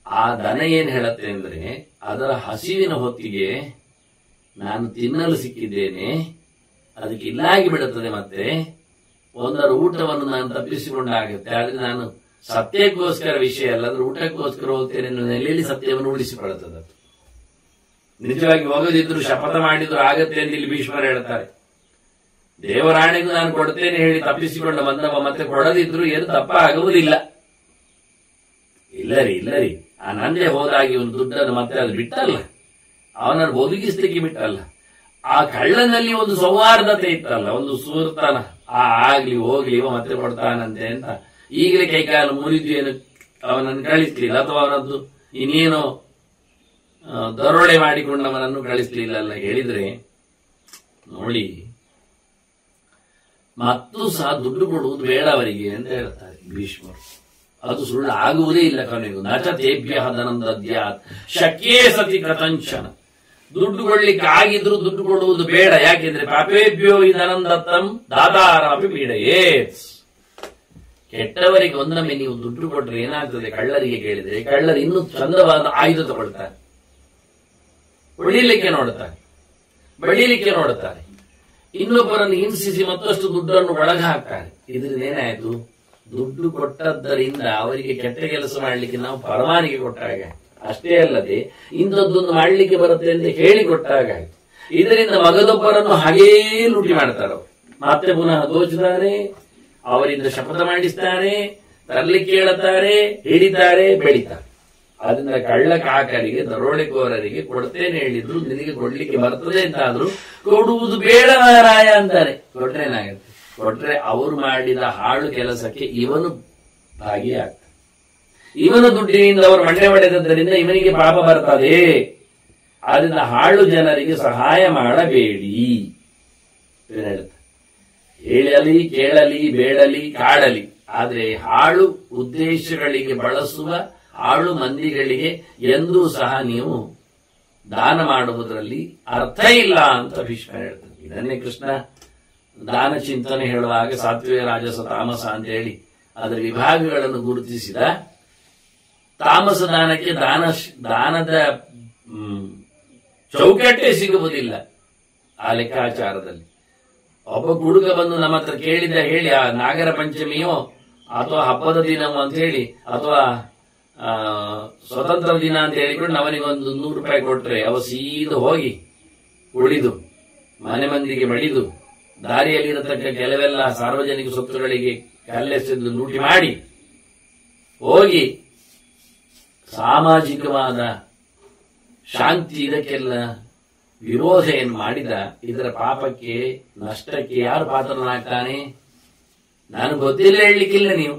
ಆ ದನ ಏನ್ ಹೇಳತ್ತೆ ಅಂದ್ರೆ, ಅದರ ಹಸಿವಿನ ಹೊತ್ತಿಗೆ ನಾನು ತಿನ್ನಲು ಸಿಕ್ಕಿದ್ದೇನೆ, ಅದಕ್ಕೆ ಇಲ್ಲಾಗಿ ಬಿಡುತ್ತದೆ, ಮತ್ತೆ ಒಂದರ ಊಟವನ್ನು ನಾನು ತಪ್ಪಿಸಿಕೊಂಡಾಗುತ್ತೆ. ಆದ್ರೆ ನಾನು ಸತ್ಯಕ್ಕೋಸ್ಕರ ವಿಷಯ ಅಲ್ಲ, ಅದ್ರ ಊಟಕ್ಕೋಸ್ಕರ ಹೋಗ್ತೇನೆ ಅನ್ನೋ ನೆಲೆಯಲ್ಲಿ ಸತ್ಯವನ್ನು ಉಳಿಸಿಕೊಳ್ಳುತ್ತದೆ. ನಿಜವಾಗಿ ಹೋಗದಿದ್ರು ಶಪಥ ಮಾಡಿದ್ರು ಆಗತ್ತೆ ಅಂತ ಇಲ್ಲಿ ಭೀಷ್ಮರು ಹೇಳ್ತಾರೆ. ದೇವರಾಣೆಗೂ ನಾನು ಕೊಡ್ತೇನೆ ಹೇಳಿ ತಪ್ಪಿಸಿಕೊಂಡು ಬಂದವ ಮತ್ತೆ ಕೊಡದಿದ್ರು ಏನು ತಪ್ಪ ಆಗುವುದಿಲ್ಲ. ಇಲ್ಲರಿ ಆ ನಂದೇ ಹೋದಾಗಿ ಒಂದು ದುಡ್ಡನ್ನು ಮತ್ತೆ ಅದು ಬಿಟ್ಟಲ್ಲ, ಅವನನ್ನು ಬದುಕಿಸ್ಲಿಕ್ಕೆ ಬಿಟ್ಟಲ್ಲ. ಆ ಕಳ್ಳನಲ್ಲಿ ಒಂದು ಸೌಹಾರ್ದತೆ ಇತ್ತಲ್ಲ, ಒಂದು ಸುಹೃತನ, ಆಗ್ಲಿ ಹೋಗ್ಲಿ ಇವ ಮತ್ತೆ ಕೊಡ್ತಾನಂತೆ ಅಂತ ಈಗಲೇ ಕೈಕಾಲು ಮುರಿದು ಏನು ಅವನನ್ನು ಕಳಿಸ್ಲಿಲ್ಲ, ಅಥವಾ ಅವನದ್ದು ಇನ್ನೇನೋ ದರೋಡೆ ಮಾಡಿಕೊಂಡವನನ್ನು ಕಳಿಸ್ಲಿಲ್ಲ ಅಲ್ಲ ಹೇಳಿದ್ರೆ ನೋಡಿ. ಮತ್ತು ಸಹ ದುಡ್ಡು ಕೊಡುವುದು ಬೇಡ ಅವರಿಗೆ ಅಂತ ಹೇಳ್ತಾರೆ ಭೀಷ್ಮರು. ಅದು ಸುಳ್ಳು ಆಗುವುದೇ ಇಲ್ಲ ಕೊನೆಗೂ. ನಚ ತೇಭ್ಯ ಧನಂದದ್ಯಾತ್ ಶಕ್ಯೇ ಸತಿ ಕಥಂಚನ. ದುಡ್ಡು ಕೊಡ್ಲಿಕ್ಕೆ ಆಗಿದ್ರು ದುಡ್ಡು ಕೊಡುವುದು ಬೇಡ, ಯಾಕೆಂದ್ರೆ ಪಾಪೇಭ್ಯೋ ಈ ಧನಂದತ್ತಂ ದಾತಾರಮಪಿ ಪೀಡೆಯೇತ್. ಕೆಟ್ಟವರಿಗೆ ಒಂದೊಮ್ಮೆ ನೀವು ದುಡ್ಡು ಕೊಟ್ರೆ ಏನಾಗ್ತದೆ? ಕಳ್ಳರಿಗೆ ಕೇಳಿದ್ರೆ ಕಳ್ಳರು ಇನ್ನೂ ಚಂದವಾದ ಆಯುಧ ತಗೊಳ್ತಾರೆ, ಹೊಡಿಲಿಕ್ಕೆ ನೋಡುತ್ತಾರೆ, ಬಡಿಲಿಕ್ಕೆ ನೋಡುತ್ತಾರೆ, ಇನ್ನೊಬ್ಬರನ್ನು ಹಿಂಸಿಸಿ ಮತ್ತಷ್ಟು ದುಡ್ಡನ್ನು ಒಳಗೆ ಹಾಕ್ತಾರೆ. ಇದರಿಂದ ಏನಾಯ್ತು? ದುಡ್ಡು ಕೊಟ್ಟದ್ದರಿಂದ ಅವರಿಗೆ ಕೆಟ್ಟ ಕೆಲಸ ಮಾಡಲಿಕ್ಕೆ ನಾವು ಪರವಾನಿಗೆ ಕೊಟ್ಟಾಗ, ಅಷ್ಟೇ ಅಲ್ಲದೆ ಇಂಥದ್ದೊಂದು ಮಾಡಲಿಕ್ಕೆ ಬರುತ್ತೆ ಅಂತ ಹೇಳಿಕೊಟ್ಟಾಗ, ಇದರಿಂದ ಮಗದೊಬ್ಬರನ್ನು ಹಾಗೇ ಲೂಟಿ ಮಾಡ್ತಾರೆ. ಮತ್ತೆ ಪುನಃ ದೋಚುತ್ತಾರೆ, ಅವರಿಂದ ಶಪಥ ಮಾಡಿಸ್ತಾರೆ, ತರಲಿಕ್ಕೆ ಹೇಳುತ್ತಾರೆ, ಹಿಡಿತಾರೆ, ಬೆಳಿತಾರೆ. ಅದರಿಂದ ಕಳ್ಳ ಕಾಕರಿಗೆ, ದರೋಡೆಕೋರರಿಗೆ ಕೊಡ್ತೇನೆ ಹೇಳಿದ್ರು, ನಿನಗೆ ಕೊಡ್ಲಿಕ್ಕೆ ಬರ್ತದೆ ಅಂತಾದ್ರು ಕೊಡುವುದು ಬೇಡ ಮಾರಾಯ ಅಂತಾರೆ. ಕೊಟ್ರೆ ಏನಾಗುತ್ತೆ? ಕೊಟ್ರೆ ಅವರು ಮಾಡಿದ ಹಾಳು ಕೆಲಸಕ್ಕೆ ಇವನು ಭಾಗಿಯಾಗ್ತಾನೆ. ಇವನ ದುಡ್ಡಿನಿಂದ ಅವರು ಮಂಡೆ ಹೊಡೆದದ್ದರಿಂದ ಇವನಿಗೆ ಪಾಪ ಬರ್ತದೆ. ಆದ್ರಿಂದ ಹಾಳು ಜನರಿಗೆ ಸಹಾಯ ಮಾಡಬೇಡಿ ಹೇಳ್ತಾರೆ. ಹೇಳಲಿ, ಕೇಳಲಿ, ಬೇಡಲಿ, ಕಾಡಲಿ, ಆದ್ರೆ ಹಾಳು ಉದ್ದೇಶಗಳಿಗೆ ಬಳಸುವ ಹಾಳು ಮಂದಿಗಳಿಗೆ ಎಂದೂ ಸಹ ನೀವು ದಾನ ಮಾಡುವುದರಲ್ಲಿ ಅರ್ಥ ಇಲ್ಲ ಅಂತ ಭೀಷ್ಮ ಹೇಳ್ತಾರೆ. ಇದನ್ನೇ ಕೃಷ್ಣ ದಾನ ಚಿಂತನೆ ಹೇಳುವಾಗ ಸಾತ್ವಿಕ, ರಾಜಸ, ತಾಮಸ ಅಂತ ಹೇಳಿ ಅದರ ವಿಭಾಗಗಳನ್ನು ಗುರುತಿಸಿದ. ತಾಮಸ ದಾನಕ್ಕೆ ದಾನದ ಚೌಕಟ್ಟೆ ಸಿಗುವುದಿಲ್ಲ ಆ ಲೆಕ್ಕಾಚಾರದಲ್ಲಿ. ಒಬ್ಬ ಹುಡುಗ ಬಂದು ನಮ್ಮ ಹತ್ರ ಕೇಳಿದ, ಹೇಳಿ ಆ ನಾಗರ ಪಂಚಮಿಯೋ ಅಥವಾ ಹಬ್ಬದ ದಿನವೋ ಅಂತ ಹೇಳಿ, ಅಥವಾ ಸ್ವತಂತ್ರ ದಿನ ಅಂತ ಹೇಳಿಕೊಂಡು ಅವನಿಗೊಂದು 100 ರೂಪಾಯಿ ಕೊಟ್ರೆ ಅವ ಸೀದ ಹೋಗಿ ಉಳಿದು ಮನೆ ಮಂದಿಗೆ ಮಡಿದು ದಾರಿಯಲ್ಲಿರತಕ್ಕ ಕೆಲವೆಲ್ಲ ಸಾರ್ವಜನಿಕ ಸ್ವತ್ತುಗಳಿಗೆ ಕಲ್ಲೆಸೆದು ಲೂಟಿ ಮಾಡಿ ಹೋಗಿ ಸಾಮಾಜಿಕವಾದ ಶಾಂತಿ ಇದಕ್ಕೆಲ್ಲ ವಿರೋಧ ಏನು ಮಾಡಿದ, ಇದರ ಪಾಪಕ್ಕೆ, ನಷ್ಟಕ್ಕೆ ಯಾರು ಪಾತ್ರನಾಗ್ತಾನೆ? ನಾನು ಗೊತ್ತಿಲ್ಲ ಹೇಳಲಿಕ್ಕಿಲ್ಲ. ನೀವು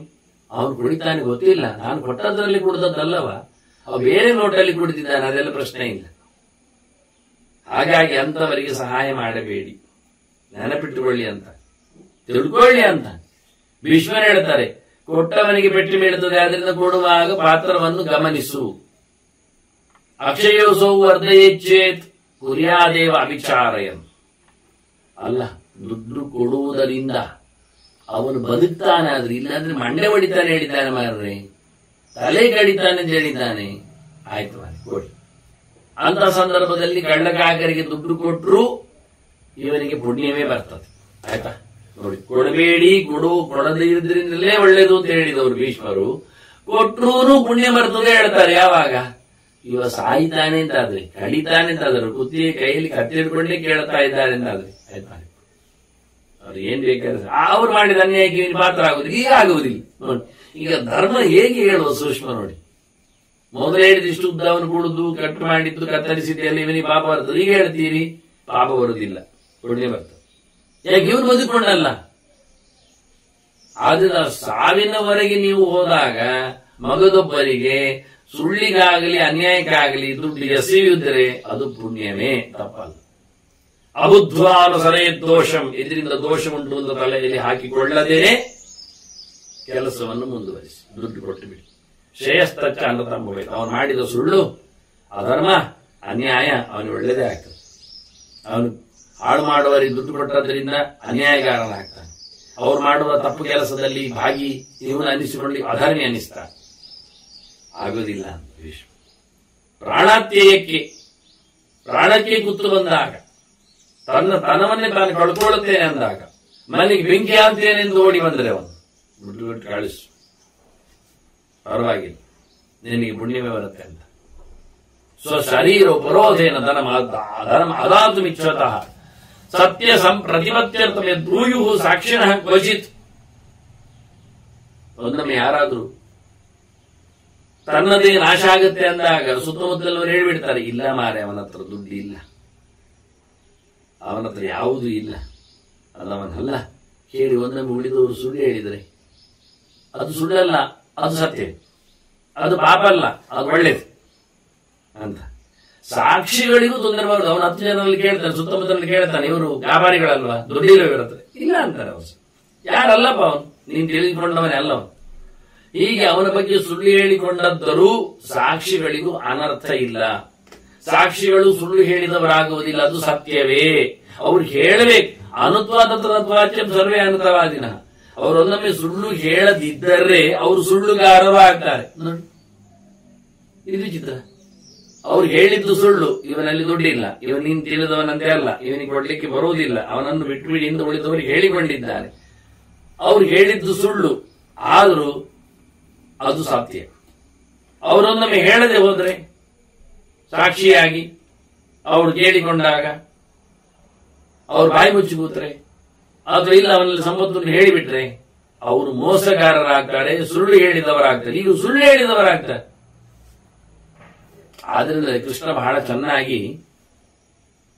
ಅವನು ಕುಡಿತಾನೆ ಗೊತ್ತಿಲ್ಲ, ನಾನು ಕೊಟ್ಟದ್ರಲ್ಲಿ ಕುಡಿದದ್ದಲ್ಲವ, ಅವ ಬೇರೆ ನೋಟಲ್ಲಿ ಕುಡಿದಿದ್ದಾನೆ, ಅದೆಲ್ಲ ಪ್ರಶ್ನೆ ಇಲ್ಲ. ಹಾಗಾಗಿ ಅಂತವರಿಗೆ ಸಹಾಯ ಮಾಡಬೇಡಿ, ನೆನಪಿಟ್ಟುಕೊಳ್ಳಿ ಅಂತ, ತಿಳ್ಕೊಳ್ಳಿ ಅಂತ ಭೀಷ್ಮರು ಹೇಳ್ತಾರೆ. ಕೊಟ್ಟವನಿಗೆ ಪೆಟ್ಟು ಬೀಳುತ್ತದೆ, ಅದರಿಂದ ಕೊಡುವಾಗ ಪಾತ್ರವನ್ನು ಗಮನಿಸು. ಅಕ್ಷಯೋಸೌ ವರ್ಧಯೇಚ್ಛೇತ್ ಕುರ್ಯಾದೇವ ಅವಿಚಾರಯನ್. ಅಲ್ಲ, ದುಡ್ಡು ಕೊಡುವುದರಿಂದ ಅವನು ಬದುಕ್ತಾನೆ, ಆದ್ರೆ ಇಲ್ಲಾಂದ್ರೆ ಮಂಡೆ ಹೊಡಿತಾನೆ ಹೇಳಿದ್ದಾನೆ ಮಾರ್ರೆ, ತಲೆ ಕಡಿತಾನೆ ಅಂತ ಹೇಳಿದ್ದಾನೆ. ಆಯ್ತು ಮಾರ್ರೆ, ಕೊಡಿ. ಅಂತ ಸಂದರ್ಭದಲ್ಲಿ ಕಳ್ಳಕಾಕರಿಗೆ ದುಡ್ಡು ಕೊಟ್ಟರು ಇವನಿಗೆ ಪುಣ್ಯವೇ ಬರ್ತದೆ. ಆಯ್ತಾ? ನೋಡಿ, ಕೊಡಬೇಡಿ, ಕೊಡದೇ ಇದ್ರಿಂದಲೇ ಒಳ್ಳೇದು ಅಂತ ಹೇಳಿದವರು ಭೀಷ್ಮರು. ಕೊಟ್ರೂ ಪುಣ್ಯ ಬರ್ತದೆ ಹೇಳ್ತಾರೆ. ಯಾವಾಗ? ಇವ ಸಾಯ್ತಾನೆ ಅಂತಾದ್ರೆ, ಕಡಿತಾನೆ ಅಂತಾದ್ರು, ಕುತ್ತಿಗೆ ಕೈಯಲ್ಲಿ ಕತ್ತಿ ಹಿಡ್ಕೊಂಡೇ ಕೇಳ್ತಾ ಇದ್ದಾರೆ ಅಂತಾದ್ರೆ, ಆಯ್ತಾ? ಅವ್ರು ಏನ್ ಬೇಕಾದ್ರೆ ಅವ್ರು ಮಾಡಿದ ಅನ್ಯಾಯಕ್ಕೆ ಪಾತ್ರ ಆಗುದಿಲ್ಲ. ಈಗ ಆಗುವುದಿಲ್ಲ ನೋಡಿ. ಈಗ ಧರ್ಮ ಹೇಗೆ ಹೇಳುವ ಸೂಕ್ಷ್ಮ ನೋಡಿ. ಮೊದಲು ಹೇಳಿದ ಇಷ್ಟು ಉದ್ದವನ್ನು ಕುಡಿದು ಕಟ್ಟು ಮಾಡಿದ್ದು ಕತ್ತರಿಸಿದ್ದೆಲ್ಲ ಇವನಿಗೆ ಪಾಪ ಬರ್ತದೆ. ಈಗ ಹೇಳ್ತೀರಿ ಪಾಪ ಬರುವುದಿಲ್ಲ, ಪುಣ್ಯ ಬರ್ತದೆ. ಯಾಕೆ? ಇವ್ರು ಬದುಕೊಂಡಲ್ಲ. ಆದ್ರಿಂದ ಸಾವಿನವರೆಗೆ ನೀವು ಹೋದಾಗ ಮಗದೊಬ್ಬರಿಗೆ ಸುಳ್ಳಿಗಾಗಲಿ ಅನ್ಯಾಯಕ್ಕಾಗಲಿ ದುಡ್ಡು ಎಸೆಯುವುದರೆ ಅದು ಪುಣ್ಯವೇ, ತಪ್ಪಲ್ಲ. ಅಬುದ್ಧ್ವಾನುಸರೇ ದೋಷಂ, ಇದರಿಂದ ದೋಷ ಉಂಟು ಅಂತ ತಲೆಯಲ್ಲಿ ಹಾಕಿಕೊಳ್ಳದೇನೆ ಕೆಲಸವನ್ನು ಮುಂದುವರಿಸಿ ದುಡ್ಡು ಕೊಟ್ಟು ಬಿಡಿ. ಶ್ರೇಯಸ್ತಚ್ಚ ಅಂತ ತಂಬಬೇಕು. ಅವನು ಮಾಡಿದ ಸುಳ್ಳು, ಅಧರ್ಮ, ಅನ್ಯಾಯ ಅವನಿಗೆ ಒಳ್ಳೆಯದೇ ಆಗ್ತದೆ. ಅವನು ಹಾಳು ಮಾಡುವವರಿಗೆ ದುಡ್ಡು ಕೊಟ್ಟದ್ರಿಂದ ಅನ್ಯಾಯಗಾರನಾಗ್ತಾನೆ. ಅವ್ರು ಮಾಡುವ ತಪ್ಪು ಕೆಲಸದಲ್ಲಿ ಭಾಗಿ ಇವನು ಅನಿಸಿಕೊಂಡು ಅಧರ್ಮಿ ಅನಿಸ್ತಾನೆ. ಆಗುವುದಿಲ್ಲ ಅಂತ ವಿಶ್ವ. ಪ್ರಾಣಕ್ಕೆ ಕುತ್ತು ಬಂದಾಗ, ತನವನ್ನೇ ತಾನು ಕಳ್ಕೊಳ್ಳುತ್ತೇನೆ ಅಂದಾಗ, ಮನೆಗೆ ಬೆಂಕಿ ಆಗ್ತೇನೆಂದು ಓಡಿ ಬಂದರೆ ಅವನು ದುಡ್ಡು ಕೊಟ್ಟು ಕಳಿಸು, ಪರವಾಗಿಲ್ಲ, ನಿನಗೆ ಪುಣ್ಯವೇ ಬರುತ್ತೆ ಅಂತ. ಸ್ವಶರೀರ ಉಪರೋಧೇನ ಧರ್ಮ ಅದಾತು ಮಿಚ್ಛತಃ ಸತ್ಯ ಪ್ರತಿಪತ್ಯರ್ಥಮೆ ಬ್ರೂಯು ಸಾಕ್ಷಿಣಃ ಕ್ವಚಿತ್. ಒಂದೊಮ್ಮೆ ಯಾರಾದ್ರೂ ತನ್ನದೇ ನಾಶ ಆಗುತ್ತೆ ಅಂದಾಗ ಸುತ್ತಮುತ್ತಲವರು ಹೇಳಿಬಿಡ್ತಾರೆ, ಇಲ್ಲ ಮಾರೆ, ಅವನ ಹತ್ರ ದುಡ್ಡು ಇಲ್ಲ, ಅವನ ಹತ್ರ ಯಾವುದೂ ಇಲ್ಲ, ಅದವನಲ್ಲ ಹೇಳಿ ಒಂದೊಮ್ಮೆ ಉಳಿದವರು ಸುಳ್ಳು ಹೇಳಿದರೆ ಅದು ಸುಳ್ಳಲ್ಲ, ಅದು ಸತ್ಯ, ಅದು ಪಾಪ ಅಲ್ಲ, ಅದು ಒಳ್ಳೇದು ಅಂತ. ಸಾಕ್ಷಿಗಳಿಗೂ ತೊಂದರೆ ಬರುದು. ಅವನು 10 ಜನರಲ್ಲಿ ಕೇಳ್ತಾನೆ, ಸುತ್ತಮುತ್ತಲಲ್ಲಿ ಕೇಳ್ತಾನೆ, ಇವರು ವ್ಯಾಪಾರಿಗಳಲ್ವಾ, ದುಡ್ಡಿರೋ ಇರುತ್ತೆ, ಇಲ್ಲ ಅಂತಾರೆ ಅವರು. ಯಾರಲ್ಲಪ್ಪ ಅವನು, ನೀನು ತಿಳಿದುಕೊಂಡವನೇ ಅಲ್ಲ ಅವನು. ಹೀಗೆ ಅವನ ಬಗ್ಗೆ ಸುಳ್ಳು ಹೇಳಿಕೊಂಡದ್ದರೂ ಸಾಕ್ಷಿಗಳಿಗೂ ಅನರ್ಥ ಇಲ್ಲ. ಸಾಕ್ಷಿಗಳು ಸುಳ್ಳು ಹೇಳಿದವರಾಗುವುದಿಲ್ಲ, ಅದು ಸತ್ಯವೇ. ಅವ್ರು ಹೇಳಬೇಕು. ಅನುತ್ವಾದತ್ವಾಚ್ಯಂ ಸರ್ವೇ ಅನುತವಾದಿನ. ಅವರೊಂದೊಮ್ಮೆ ಸುಳ್ಳು ಹೇಳದಿದ್ದರೆ ಅವರು ಸುಳ್ಳುಗಾರರು ಆಗ್ತಾರೆ. ನೋಡಿ, ಇದು ಚಿತ್ರ. ಅವ್ರು ಹೇಳಿದ್ದು ಸುಳ್ಳು, ಇವನಲ್ಲಿ ದುಡ್ಡಿಲ್ಲ, ಇವನ್ ನೀನ್ ತಿಳಿದವನಂತೆ ಅಲ್ಲ, ಇವನಿಗೆ ಕೊಡ್ಲಿಕ್ಕೆ ಬರುವುದಿಲ್ಲ, ಅವನನ್ನು ಬಿಟ್ಟು ಬಿಡಿ ಎಂದು ಉಳಿದವರಿಗೆ ಹೇಳಿಕೊಂಡಿದ್ದಾರೆ. ಅವ್ರು ಹೇಳಿದ್ದು ಸುಳ್ಳು, ಆದರೂ ಅದು ಸತ್ಯ. ಅವರೊಂದೊಮ್ಮೆ ಹೇಳದೆ ಹೋದ್ರೆ, ಸಾಕ್ಷಿಯಾಗಿ ಅವರು ಕೇಳಿಕೊಂಡಾಗ ಅವ್ರು ಬಾಯಿ ಮುಚ್ಚಿ ಕೂತ್ರೆ, ಅಥವಾ ಇಲ್ಲ ಅವನಲ್ಲಿ ಸಂಪತ್ತನ್ನು ಹೇಳಿಬಿಟ್ರೆ ಅವರು ಮೋಸಗಾರರಾಗ್ತಾರೆ, ಸುಳ್ಳು ಹೇಳಿದವರಾಗ್ತಾರೆ. ಈಗ ಸುಳ್ಳು ಹೇಳಿದವರಾಗ್ತಾರೆ. ಆದ್ರಿಂದ ಕೃಷ್ಣ ಬಹಳ ಚೆನ್ನಾಗಿ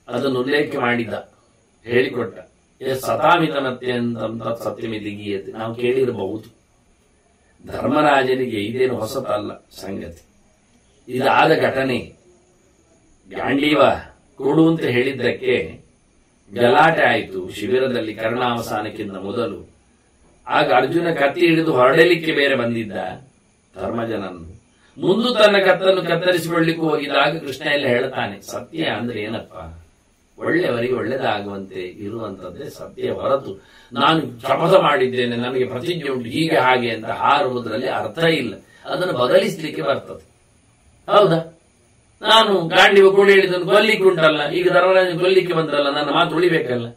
ಅದನ್ನು ಉಲ್ಲೇಖ ಮಾಡಿದ್ದ, ಹೇಳಿಕೊಟ್ಟ. ಸತಾಮಿತಮತ್ತೆ ಅಂತ ಸತ್ಯಮಿತಿ ಗೀಯತೆ ನಾವು ಕೇಳಿರಬಹುದು. ಧರ್ಮರಾಜನಿಗೆ ಇದೇನು ಹೊಸತಲ್ಲ ಸಂಗತಿ, ಇದಾದ ಘಟನೆ. ಗಾಂಡೀವ ಕೊಡು ಅಂತ ಹೇಳಿದ್ದಕ್ಕೆ ಗಲಾಟೆ ಆಯಿತು ಶಿಬಿರದಲ್ಲಿ ಕರ್ಣಾವಸಾನಕ್ಕಿಂತ ಮೊದಲು. ಆಗ ಅರ್ಜುನ ಕತ್ತಿ ಹಿಡಿದು ಹೊರಡಲಿಕ್ಕೆ ಬೇರೆ ಬಂದಿದ್ದ ಧರ್ಮಜನನ್ನು. ಮುಂದೆ ತನ್ನ ಕತ್ತನ್ನು ಕತ್ತರಿಸಿಕೊಳ್ಳಿಕ್ಕೂ ಹೋಗಿದಾಗ ಕೃಷ್ಣ ಎಲ್ಲ ಹೇಳ್ತಾನೆ, ಸತ್ಯ ಅಂದ್ರೆ ಏನಪ್ಪ, ಒಳ್ಳೆಯವರಿಗೆ ಒಳ್ಳೆದಾಗುವಂತೆ ಇರುವಂತದ್ದೇ ಸತ್ಯ ಹೊರತು ನಾನು ಶಪಥ ಮಾಡಿದ್ದೇನೆ, ನನಗೆ ಪ್ರತಿಜ್ಞೆ ಉಂಟು, ಹೀಗೆ ಹಾಗೆ ಅಂತ ಹಾರುವುದರಲ್ಲಿ ಅರ್ಥ ಇಲ್ಲ. ಅದನ್ನು ಬದಲಿಸಲಿಕ್ಕೆ ಬರ್ತದೆ. ಹೌದಾ? ನಾನು ಗಾಂಡಿವ ಕೂಡ ಹೇಳಿದ್ದನ್ನು ಕೊಲ್ಲಿಕ್ಕೆ ಉಂಟಲ್ಲ, ಈಗ ಧರ್ಮರಾಜನ ಕೊಲ್ಲಿಕ್ಕೆ ಬಂದ್ರಲ್ಲ, ನನ್ನ ಮಾತು ಉಳಿಬೇಕಲ್ಲ.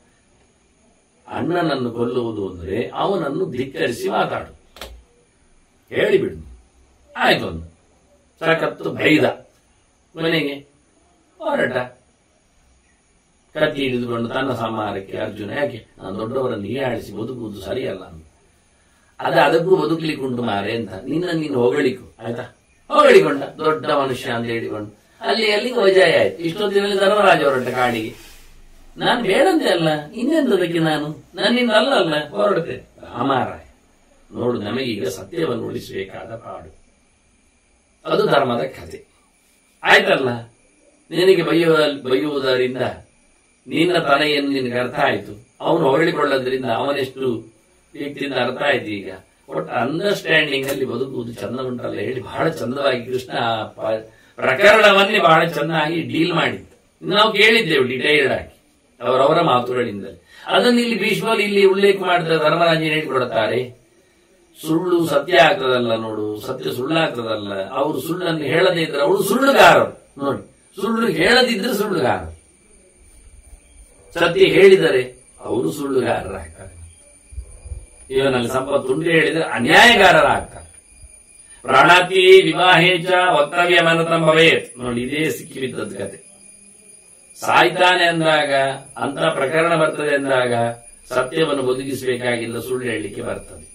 ಅಣ್ಣನನ್ನು ಕೊಲ್ಲುವುದು ಅಂದ್ರೆ ಅವನನ್ನು ಧಿಕ್ಕರಿಸಿ ಮಾತಾಡು, ಹೇಳಿಬಿಡು. ಆಯ್ತು, ಒಂದು ಸಖತ್ತು ಬೈದ, ಮನೆಗೆ ಹೊರಟ. ಕತ್ತಿ ಹಿಡಿದುಕೊಂಡು ತನ್ನ ಸಂಹಾರಕ್ಕೆ ಅರ್ಜುನ, ಯಾಕೆ ನಾನು ದೊಡ್ಡವರನ್ನು ಹೀಯಾಳಿಸಿ ಬದುಕುವುದು ಸರಿಯಲ್ಲ ಅಂತ. ಅದಕ್ಕೂ ಬದುಕಲಿಕ್ಕುಂಟು ಮಾರೆ ಅಂತ ನೀನು ಹೊಗಳಿಕು, ಆಯ್ತಾ? ಹೊಗಳಿಕೊಂಡ, ದೊಡ್ಡ ಮನುಷ್ಯ ಅಂತ ಹೇಳಿಕೊಂಡು ಅಲ್ಲಿಗೆ ವಜಾಯ ಆಯ್ತು. ಇಷ್ಟೊತ್ತಿನಲ್ಲಿ ಧರ್ಮರಾಜ ಹೊರಟ ಕಾಡಿಗೆ. ನಾನು ಬೇಡಂತೆ ಅಲ್ಲ, ಇನ್ನೆಂತದಕ್ಕೆ ನನ್ನಿಂದ ಅಲ್ಲ ಹೊರಡುತ್ತೆ. ರಾಮಾರಾಯ ನೋಡು, ನಮಗೀಗ ಸತ್ಯವನ್ನು ಉಳಿಸಬೇಕಾದ ಪಾಡು. ಅದು ಧರ್ಮದ ಕಥೆ. ಆಯ್ತಲ್ಲ, ನಿನಗೆ ಬೈಯುವುದರಿಂದ ನಿನ್ನ ತನೆಯನ್ನು ನಿನಗೆ ಅರ್ಥ ಆಯ್ತು, ಅವನು ಹೊಗಳಿಕೊಳ್ಳೋದ್ರಿಂದ ಅವನೆಷ್ಟು ವ್ಯಕ್ತಿಯಿಂದ ಅರ್ಥ ಆಯ್ತು. ಈಗ ಒಟ್ಟು ಅಂಡರ್ಸ್ಟ್ಯಾಂಡಿಂಗ್ ಅಲ್ಲಿ ಬದುಕುವುದು ಚಂದ ಉಂಟಲ್ಲ ಹೇಳಿ ಬಹಳ ಚಂದವಾಗಿ ಕೃಷ್ಣ ಪ್ರಕರಣವನ್ನೇ ಬಹಳ ಚೆನ್ನಾಗಿ ಡೀಲ್ ಮಾಡಿದ್ದು ನಾವು ಕೇಳಿದ್ದೆವು, ಡಿಟೈಲ್ಡ್ ಆಗಿ ಅವರವರ ಮಾತುಗಳಿಂದಲೇ. ಅದನ್ನು ಇಲ್ಲಿ ಭೀಷ್ಮರು ಇಲ್ಲಿ ಉಲ್ಲೇಖ ಮಾಡಿದ ಧರ್ಮರಾಜನ ಹೇಳಿಕೊಡುತ್ತಾರೆ. ಸುಳ್ಳು ಸತ್ಯ ಆಗ್ತದಲ್ಲ ನೋಡು, ಸತ್ಯ ಸುಳ್ಳಾಗ್ತದಲ್ಲ. ಅವರು ಸುಳ್ಳನ್ನು ಹೇಳದೇ ಇದ್ರೆ ಅವರು ಸುಳ್ಳುಗಾರರು. ನೋಡಿ, ಸುಳ್ಳು ಹೇಳದಿದ್ರೆ ಸುಳ್ಳುಗಾರರು, ಸತ್ಯ ಹೇಳಿದರೆ ಅವರು ಸುಳ್ಳುಗಾರರಾಗ್ತಾರೆ. ಇವನಲ್ಲಿ ಸಂಪತ್ತುಂಟು ಹೇಳಿದರೆ ಅನ್ಯಾಯಗಾರರಾಗ್ತಾರೆ. ಪ್ರಾಣಾತಿ ವಿವಾಹೇಚ ವಕ್ತವ್ಯ ಮನತಂ ಭವೇತ್. ನೋಡಿ, ಇದೇ ಸಿಕ್ಕಿ ಬಿದ್ದದ್ದು ಕತೆ. ಸಾಯ್ತಾನೆ ಅಂದಾಗ, ಅಂತ ಪ್ರಕರಣ ಬರ್ತದೆ ಅಂದಾಗ ಸತ್ಯವನ್ನು ಬದುಕಿಸಬೇಕಾಗಿಲ್ಲ, ಸುಳ್ಳು ಹೇಳಲಿಕ್ಕೆ ಬರ್ತದೆ.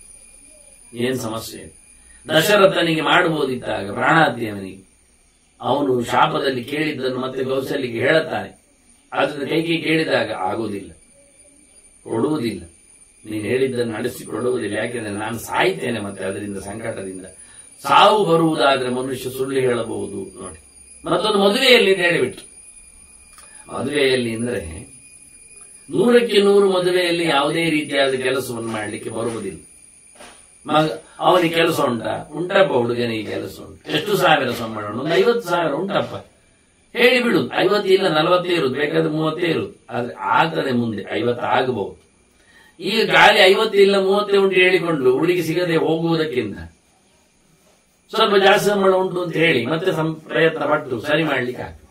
ಏನ್ ಸಮಸ್ಯೆ? ದಶರಥನಿಗೆ ಮಾಡಬಹುದಿದ್ದಾಗ ಪ್ರಾಣಾತಿಯವನಿಗೆ ಅವನು ಶಾಪದಲ್ಲಿ ಕೇಳಿದ್ದನ್ನು ಮತ್ತೆ ಕೌಶಲ್ಯಕ್ಕೆ ಹೇಳುತ್ತಾನೆ. ಅದನ್ನು ಕೈಗೆ ಕೇಳಿದಾಗ ಆಗುವುದಿಲ್ಲ, ಕೊಡುವುದಿಲ್ಲ, ನೀನು ಹೇಳಿದ್ದನ್ನು ನಡೆಸಿಕೊಡುವುದಿಲ್ಲ. ಯಾಕೆಂದ್ರೆ ನಾನು ಸಾಯ್ತೇನೆ ಮತ್ತೆ ಅದರಿಂದ ಸಂಕಟದಿಂದ. ಸಾವು ಬರುವುದಾದ್ರೆ ಮನುಷ್ಯ ಸುಳ್ಳು ಹೇಳಬಹುದು. ನೋಡಿ, ಮತ್ತೊಂದು ಮದುವೆಯಲ್ಲಿ ಹೇಳಿಬಿಟ್ರು. ಮದುವೆಯಲ್ಲಿ ಅಂದ್ರೆ 100ಕ್ಕೆ 100 ಮದುವೆಯಲ್ಲಿ ಯಾವುದೇ ರೀತಿಯಾದ ಕೆಲಸವನ್ನು ಮಾಡಲಿಕ್ಕೆ ಬರುವುದಿಲ್ಲ. ಅವನಿಗೆ ಕೆಲಸ ಉಂಟಪ್ಪ, ಹುಡುಗನಿಗೆ ಕೆಲಸ ಉಂಟು, ಎಷ್ಟು ಸಾವಿರ ಸಂಬಳ ಉಂಟು? ಒಂದು 50,000 ಉಂಟಪ್ಪ, ಹೇಳಿಬಿಡುದು. 50 ಇಲ್ಲ 40 ಇರುದು, ಬೇಕಾದ್ರೆ 30 ಇರುದು. ಆದ್ರೆ ಆಗ್ತದೆ ಮುಂದೆ 50 ಆಗಬಹುದು. ಈಗ ಗಾಳಿ 50 ಇಲ್ಲ 30 ಉಂಟು ಹೇಳಿಕೊಂಡು ಹುಡುಗಿ ಸಿಗದೆ ಹೋಗುವುದಕ್ಕಿಂತ ಸ್ವಲ್ಪ ಜಾಸ್ತಿ ಸಂಬಳ ಉಂಟು ಅಂತ ಹೇಳಿ ಮತ್ತೆ ಪ್ರಯತ್ನ ಪಟ್ಟು ಸರಿ ಮಾಡ್ಲಿಕ್ಕೆ ಆಗ್ತದೆ.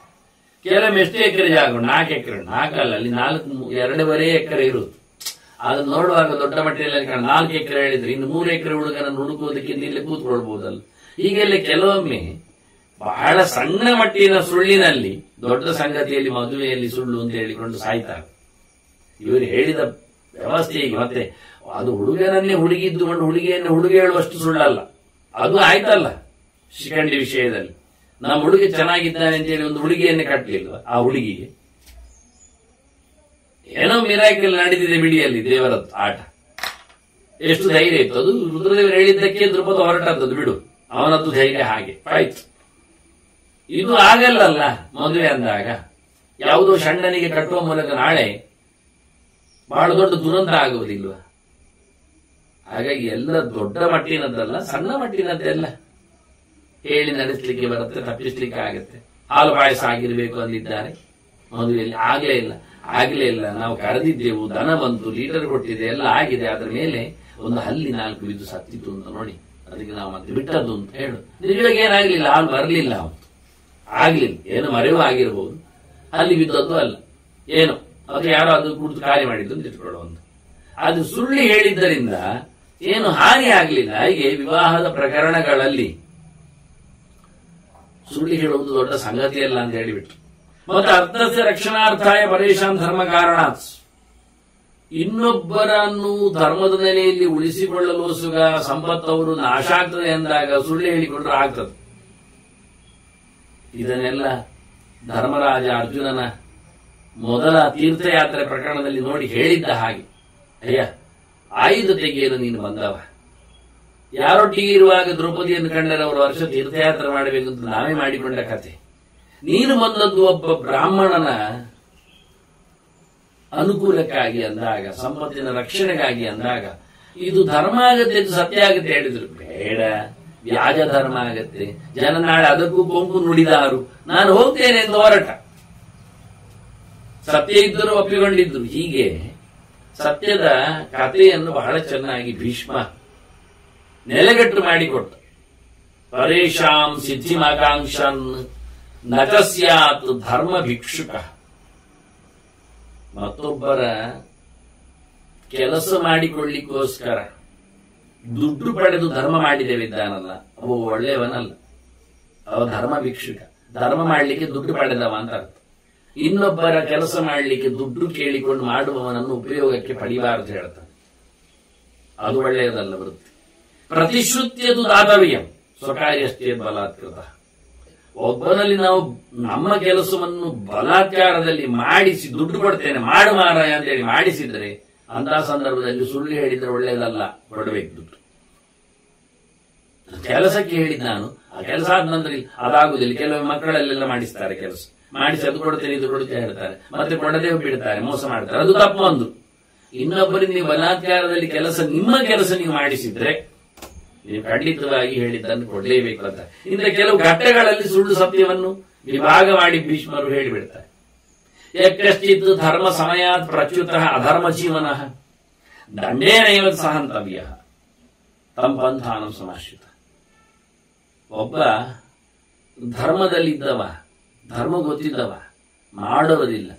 ಕೆಲವೊಮ್ಮೆ ಎಷ್ಟು ಎಕರೆ ಜಾಗ? 4 ಎಕರೆ, 4 ಅಲ್ಲ, ಅಲ್ಲಿ 2.5 ಎಕರೆ ಇರುವುದು. ಅದನ್ನು ನೋಡುವಾಗ ದೊಡ್ಡ ಮಟ್ಟಿನಲ್ಲಿ 4 ಎಕರೆ ಹೇಳಿದ್ರೆ ಇನ್ನು 3 ಎಕರೆ ಹುಡುಗನನ್ನು ಹುಡುಕುವುದಕ್ಕಿಂತ ಇಲ್ಲಿ ಕೂತ್ಕೊಳ್ಬಹುದಲ್ಲ. ಹೀಗೆಲ್ಲ ಕೆಲವೊಮ್ಮೆ ಬಹಳ ಸಣ್ಣ ಮಟ್ಟಿನ ಸುಳ್ಳಿನಲ್ಲಿ ದೊಡ್ಡ ಸಂಗತಿಯಲ್ಲಿ ಮದುವೆಯಲ್ಲಿ ಸುಳ್ಳು ಅಂತ ಹೇಳಿಕೊಂಡು ಸಾಯ್ತಾರೆ. ಇವರು ಹೇಳಿದ ವ್ಯವಸ್ಥೆಗೆ ಮತ್ತೆ ಅದು ಹುಡುಗನನ್ನೇ ಹುಡುಗಿದ್ದುಕೊಂಡು ಹುಡುಗಿಯನ್ನು ಹುಡುಗಿ ಹೇಳುವಷ್ಟು ಸುಳ್ಳಲ್ಲ. ಅದು ಆಯ್ತಲ್ಲ ಶಿಖಂಡಿ ವಿಷಯದಲ್ಲಿ. ನಮ್ಮ ಹುಡುಗಿ ಚೆನ್ನಾಗಿದ್ದಾನೆ ಅಂತ ಹೇಳಿ ಒಂದು ಹುಡುಗಿಯನ್ನೇ ಕಟ್ಟಲಿಲ್ವ? ಆ ಹುಡುಗಿಗೆ ಏನೋ ಮಿರಾಕಲ್ ನಡೆದಿದೆ ಬಿಡಿಯಲ್ಲಿ, ದೇವರದ್ದು ಆಟ. ಎಷ್ಟು ಧೈರ್ಯ ಇತ್ತು ಅದು. ರುದ್ರದೇವರು ಹೇಳಿದ್ದಕ್ಕೆ ದೃಪದ ಹೊರಟದ್ದು ಬಿಡು, ಅವನದ್ದು ಧೈರ್ಯ ಹಾಗೆ ಆಯ್ತು. ಇದು ಆಗಲ್ಲ ಮದುವೆ ಅಂದಾಗ. ಯಾವುದೋ ಷಂಡನಿಗೆ ಕಟ್ಟುವ ಮೂಲಕ ನಾಳೆ ಬಹಳ ದೊಡ್ಡ ದುರಂತ ಆಗುವುದಿಲ್ವ? ಹಾಗಾಗಿ ಎಲ್ಲ ದೊಡ್ಡ ಮಟ್ಟಿನದ್ದಲ್ಲ, ಸಣ್ಣ ಮಟ್ಟಿನದ್ದೆಲ್ಲ ಹೇಳಿ ನಡೆಸಲಿಕ್ಕೆ ಬರುತ್ತೆ, ತಪ್ಪಿಸ್ಲಿಕ್ಕೆ ಆಗುತ್ತೆ. ಹಾಲು ಪಾಯಸ ಆಗಿರ್ಬೇಕು ಅಂದಿದ್ದಾರೆ ಮದುವೆಯಲ್ಲಿ, ಆಗ್ಲೇ ಇಲ್ಲ. ನಾವು ಕರೆದಿದ್ದೆವು, ದನ ಬಂತು, ಲೀಟರ್ ಕೊಟ್ಟಿದೆ, ಎಲ್ಲ ಆಗಿದೆ. ಅದರ ಮೇಲೆ ಒಂದು ಹಲ್ಲಿ 4 ಬಿದ್ದು ಸತ್ತಿತ್ತು ಅಂತ ನೋಡಿ, ಅದಕ್ಕೆ ನಾವು ಮತ್ತೆ ಬಿಟ್ಟದ್ದು ಅಂತ ಹೇಳು. ನಿಜವಾಗಿ ಏನಾಗ್ಲಿಲ್ಲ, ಹಾಲು ಬರಲಿಲ್ಲ, ಅವತ್ತು ಆಗ್ಲಿಲ್ಲ, ಏನು ಮರೆಯೂ ಆಗಿರ್ಬೋದು, ಅಲ್ಲಿ ಬಿದ್ದದ್ದು ಅಲ್ಲ, ಏನು ಅದು ಯಾರೋ ಅದು ಕುಡಿದು ಕಾರ್ಯ ಮಾಡಿದ್ದು ಅಂತ ಇಟ್ಕೊಳ್ಳುವಂತ. ಅದು ಸುಳ್ಳು ಹೇಳಿದ್ದರಿಂದ ಏನು ಹಾನಿ ಆಗ್ಲಿಲ್ಲ. ಹೀಗೆ ವಿವಾಹದ ಪ್ರಕರಣಗಳಲ್ಲಿ ಸುಳ್ಳು ಹೇಳುವುದು ದೊಡ್ಡ ಸಂಗತಿಯಲ್ಲ ಅಂತ ಹೇಳಿಬಿಟ್ರು. ಮತ್ತೆ ಅರ್ಥಸ್ಯ ರಕ್ಷಣಾರ್ಥಾಯ ಪರೇಶಾನ್ ಧರ್ಮ ಕಾರಣಾತ್, ಇನ್ನೊಬ್ಬರನ್ನು ಧರ್ಮದ ನೆಲೆಯಲ್ಲಿ ಉಳಿಸಿಕೊಳ್ಳಲು ಸುಗ ಸಂಪತ್ತವರು ನಾಶ ಆಗ್ತದೆ ಎಂದಾಗ ಸುಳ್ಳು ಹೇಳಿಕೊಂಡ್ರೆ ಆಗ್ತದೆ. ಇದನ್ನೆಲ್ಲ ಧರ್ಮರಾಜ ಅರ್ಜುನನ ಮೊದಲ ತೀರ್ಥಯಾತ್ರೆ ಪ್ರಕರಣದಲ್ಲಿ ನೋಡಿ ಹೇಳಿದ್ದ ಹಾಗೆ. ಅಯ್ಯ, ಆಯುಧ ತೆಗೆಯಲು ನೀನು ಬಂದವ, ಯಾರೊಟ್ಟಿಗೆ ಇರುವಾಗ ದ್ರೌಪದಿಯನ್ನು ಕಂಡರೆ ಅವರು ವರ್ಷ ತೀರ್ಥಯಾತ್ರೆ ಮಾಡಬೇಕು ಅಂತ ನಾವೇ ಮಾಡಿಕೊಂಡ ಕತೆ. ನೀನು ಬಂದದ್ದು ಒಬ್ಬ ಬ್ರಾಹ್ಮಣನ ಅನುಕೂಲಕ್ಕಾಗಿ ಅಂದಾಗ, ಸಂಪತ್ತಿನ ರಕ್ಷಣೆಗಾಗಿ ಅಂದಾಗ, ಇದು ಧರ್ಮ ಆಗತ್ತೆ, ಇದು ಸತ್ಯ ಆಗತ್ತೆ ಹೇಳಿದ್ರು. ಬೇಡ, ವ್ಯಾಜ ಧರ್ಮ ಆಗತ್ತೆ, ಜನ ನಾಳೆ ಅದಕ್ಕೂ ಕೊಂಕು ನುಡಿದಾರು, ನಾನು ಹೋಗ್ತೇನೆ ಎಂದು ಹೊರಟ. ಸತ್ಯ ಇದ್ದರೂ ಒಪ್ಪಿಕೊಂಡಿದ್ರು. ಹೀಗೆ ಸತ್ಯದ ಕಥೆಯನ್ನು ಬಹಳ ಚೆನ್ನಾಗಿ ಭೀಷ್ಮ ನೆಲೆಗಟ್ಟು ಮಾಡಿಕೊಟ್ಟ. ಪರೇಶಾಂ ಸಿದ್ಧಿಮಾಕಾಂಕ್ಷನ್ ನಚಸ್ಯಾತ್ ಧರ್ಮ ಭಿಕ್ಷುಕ. ಮತ್ತೊಬ್ಬರ ಕೆಲಸ ಮಾಡಿಕೊಳ್ಳಿಕ್ಕೋಸ್ಕರ ದುಡ್ಡು ಪಡೆದು ಧರ್ಮ ಮಾಡಿದ್ದೇವಿದ್ದಾನಲ್ಲ, ಅವು ಒಳ್ಳೆಯವನಲ್ಲ, ಅವ ಧರ್ಮ ಭಿಕ್ಷುಕ. ಧರ್ಮ ಮಾಡಲಿಕ್ಕೆ ದುಡ್ಡು ಪಡೆದವ ಅಂತ ಅರ್ಥ. ಇನ್ನೊಬ್ಬರ ಕೆಲಸ ಮಾಡಲಿಕ್ಕೆ ದುಡ್ಡು ಕೇಳಿಕೊಂಡು ಮಾಡುವವನನ್ನು ಉಪಯೋಗಕ್ಕೆ ಪಡಿಬಾರದು ಹೇಳ್ತಾನೆ. ಅದು ಒಳ್ಳೆಯದಲ್ಲ ವೃತ್ತಿ. ಪ್ರತಿಶ್ರುತ್ಯದು ದಾತವ್ಯಂ ಸ್ವಕಾರ್ಯಷ್ಟೇ ಬಲಾತ್ಕೃತ. ಒಬ್ಬನಲ್ಲಿ ನಾವು ನಮ್ಮ ಕೆಲಸವನ್ನು ಬಲಾತ್ಕಾರದಲ್ಲಿ ಮಾಡಿಸಿ ದುಡ್ಡು ಕೊಡ್ತೇನೆ ಮಾಡು ಮಾರಾಯ ಅಂತೇಳಿ ಮಾಡಿಸಿದ್ರೆ, ಅಂತಹ ಸಂದರ್ಭದಲ್ಲಿ ಸುಳ್ಳು ಹೇಳಿದ್ರೆ ಒಳ್ಳೆಯದಲ್ಲ, ಕೊಡಬೇಕು ದುಡ್ಡು. ಕೆಲಸಕ್ಕೆ ಹೇಳಿದ್ ನಾನು, ಆ ಕೆಲಸ ಆದ ನಂತರ ಅದಾಗುದಿಲ್ಲ. ಕೆಲವು ಮಕ್ಕಳಲ್ಲೆಲ್ಲ ಮಾಡಿಸ್ತಾರೆ, ಕೆಲಸ ಮಾಡಿಸಿ ಅದು ಕೊಡ್ತೇನೆ ಇದು ಕೊಡ್ತೇನೆ ಹೇಳ್ತಾರೆ, ಮತ್ತೆ ಕೊಡದೇ ಬಿಡ್ತಾರೆ, ಮೋಸ ಮಾಡ್ತಾರೆ. ಅದು ತಪ್ಪು. ಒಂದು ಇನ್ನೊಬ್ಬರಿಗೆ ನೀವು ಬಲಾತ್ಕಾರದಲ್ಲಿ ನಿಮ್ಮ ಕೆಲಸ ನೀವು ಮಾಡಿಸಿದ್ರೆ ನೀವು ಖಂಡಿತವಾಗಿ ಹೇಳಿದ್ದನ್ನು ಕೊಡಲೇಬೇಕು ಅಂತ. ಇಂಥ ಕೆಲವು ಘಟ್ಟಗಳಲ್ಲಿ ಸುಳ್ಳು ಸತ್ಯವನ್ನು ವಿಭಾಗ ಮಾಡಿ ಭೀಷ್ಮರು ಹೇಳಿಬಿಡ್ತಾರೆ. ಯಕಶ್ಚಿತ್ ಧರ್ಮ ಸಮಯಾತ್ ಪ್ರಚ್ಯುತ ಅಧರ್ಮ ಜೀವನ ದಂಡೇನೈವ ಸಹಂತವ್ಯ ತಂ ಪಂಥಾನಂ ಸಮಾಶ್ರಿತ. ಒಬ್ಬ ಧರ್ಮದಲ್ಲಿದ್ದವ, ಧರ್ಮ ಗೊತ್ತಿದ್ದವ, ಮಾಡೋದಿಲ್ಲ,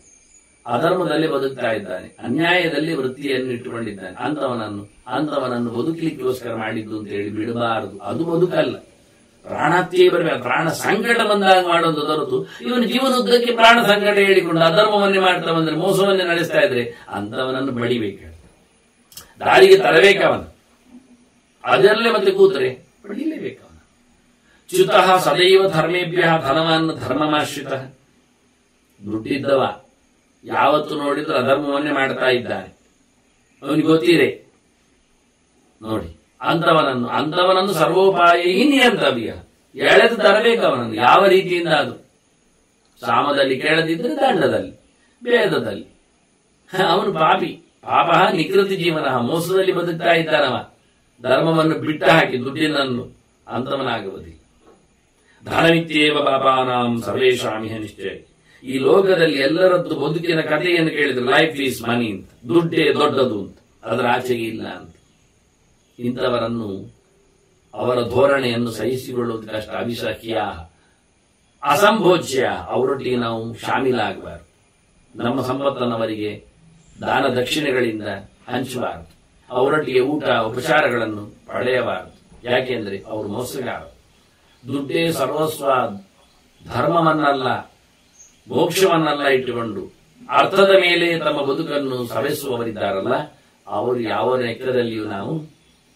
ಅಧರ್ಮದಲ್ಲಿ ಬದುಕ್ತಾ ಇದ್ದಾನೆ, ಅನ್ಯಾಯದಲ್ಲಿ ವೃತ್ತಿಯನ್ನು ಇಟ್ಟುಕೊಂಡಿದ್ದಾನೆ, ಅಂತವನನ್ನು ಬದುಕಲಿಕ್ಕೋಸ್ಕರ ಮಾಡಿದ್ದು ಅಂತ ಹೇಳಿ ಬಿಡಬಾರದು. ಅದು ಬದುಕಲ್ಲ. ಪ್ರಾಣತ್ಯೇ ಬರಬೇಕು. ಪ್ರಾಣ ಸಂಕಟ ಬಂದಾಗ ಮಾಡೋದು ಹೊರತು ಇವನು ಜೀವನೋದ್ದಕ್ಕೆ ಪ್ರಾಣ ಸಂಕಟ ಹೇಳಿಕೊಂಡು ಅಧರ್ಮವನ್ನೇ ಮಾಡ್ತಾ ಬಂದ್ರೆ, ಮೋಸವನ್ನೇ ನಡೆಸ್ತಾ ಇದ್ರೆ ಅಂತವನನ್ನು ಬಡಿಬೇಕು, ದಾರಿಗೆ ತರಬೇಕವನು. ಅದರಲ್ಲೇ ಮತ್ತೆ ಕೂತರೆ ಬಡಿಲೇಬೇಕವನು. ಚ್ಯುತಃ ಸದೈವ ಧರ್ಮೇಭ್ಯ ಧನವಾನ್ ಧರ್ಮಮಾಶ್ರಿತ. ದುಡ್ಡಿದ್ದವ ಯಾವತ್ತು ನೋಡಿದ್ರು ಅಧರ್ಮವನ್ನೇ ಮಾಡ್ತಾ ಇದ್ದಾನೆ, ಅವನಿಗೆ ಗೊತ್ತಿದೆ ನೋಡಿ. ಅಂತವನನ್ನು ಸರ್ವೋಪಾಯ ನಿಯಂತವ್ಯ, ಎಳೆದು ತರಬೇಕು ಅವನನ್ನು. ಯಾವ ರೀತಿಯಿಂದ? ಅದು ಸಾಮದಲ್ಲಿ ಕೇಳದಿದ್ರೆ ದಂಡದಲ್ಲಿ, ಭೇದದಲ್ಲಿ. ಅವನು ಪಾಪಿ, ಪಾಪ ನಿಕೃತಿ ಜೀವನ, ಮೋಸದಲ್ಲಿ ಬದುಕ್ತಾ ಇದ್ದಾನವ. ಧರ್ಮವನ್ನು ಬಿಟ್ಟ ಹಾಕಿ ದುಡ್ಡಿನನ್ನು ಅಂತವನಾಗುವುದಿಲ್ಲ. ಧನಮಿತ್ಯೇವ ಪಾಪಾನಾಂ ಸರ್ವೇಷಾಮಿಹ ನಿಶ್ಚಯ. ಈ ಲೋಕದಲ್ಲಿ ಎಲ್ಲರದ್ದು ಬದುಕಿನ ಕಥೆಯನ್ನು ಕೇಳಿದ್ರೆ ಲೈಫ್ ಈಸ್ ಮನಿ ಅಂತ, ದುಡ್ಡೇ ದೊಡ್ಡದು ಅಂತ, ಅದರ ಆಚೆಗೆ ಇಲ್ಲ ಅಂತ. ಇಂಥವರನ್ನು, ಅವರ ಧೋರಣೆಯನ್ನು ಸಹಿಸಿಕೊಳ್ಳುವುದು ಕಷ್ಟ. ಅಭಿಸಖ್ಯ ಅಸಂಭೋಜ್ಯ, ಅವರೊಟ್ಟಿಗೆ ನಾವು ಶಾಮೀಲಾಗಬಾರದು. ನಮ್ಮ ಸಂಪತ್ತನ್ನು ಅವರಿಗೆ ದಾನ ದಕ್ಷಿಣೆಗಳಿಂದ ಹಂಚಬಾರದು. ಅವರೊಟ್ಟಿಗೆ ಊಟ ಉಪಚಾರಗಳನ್ನು ಪಡೆಯಬಾರದು. ಯಾಕೆಂದ್ರೆ ಅವರು ಮೋಸಗಾರ. ದುಡ್ಡೇ ಸರ್ವಸ್ವ, ಧರ್ಮವನ್ನಲ್ಲ ಮೋಕ್ಷವನ್ನೆಲ್ಲ ಇಟ್ಟುಕೊಂಡು ಅರ್ಥದ ಮೇಲೆ ತಮ್ಮ ಬದುಕನ್ನು ಸವೆಸುವವರಿದ್ದಾರಲ್ಲ, ಅವರು ಯಾವ ಲೆಕ್ಕದಲ್ಲಿಯೂ ನಾವು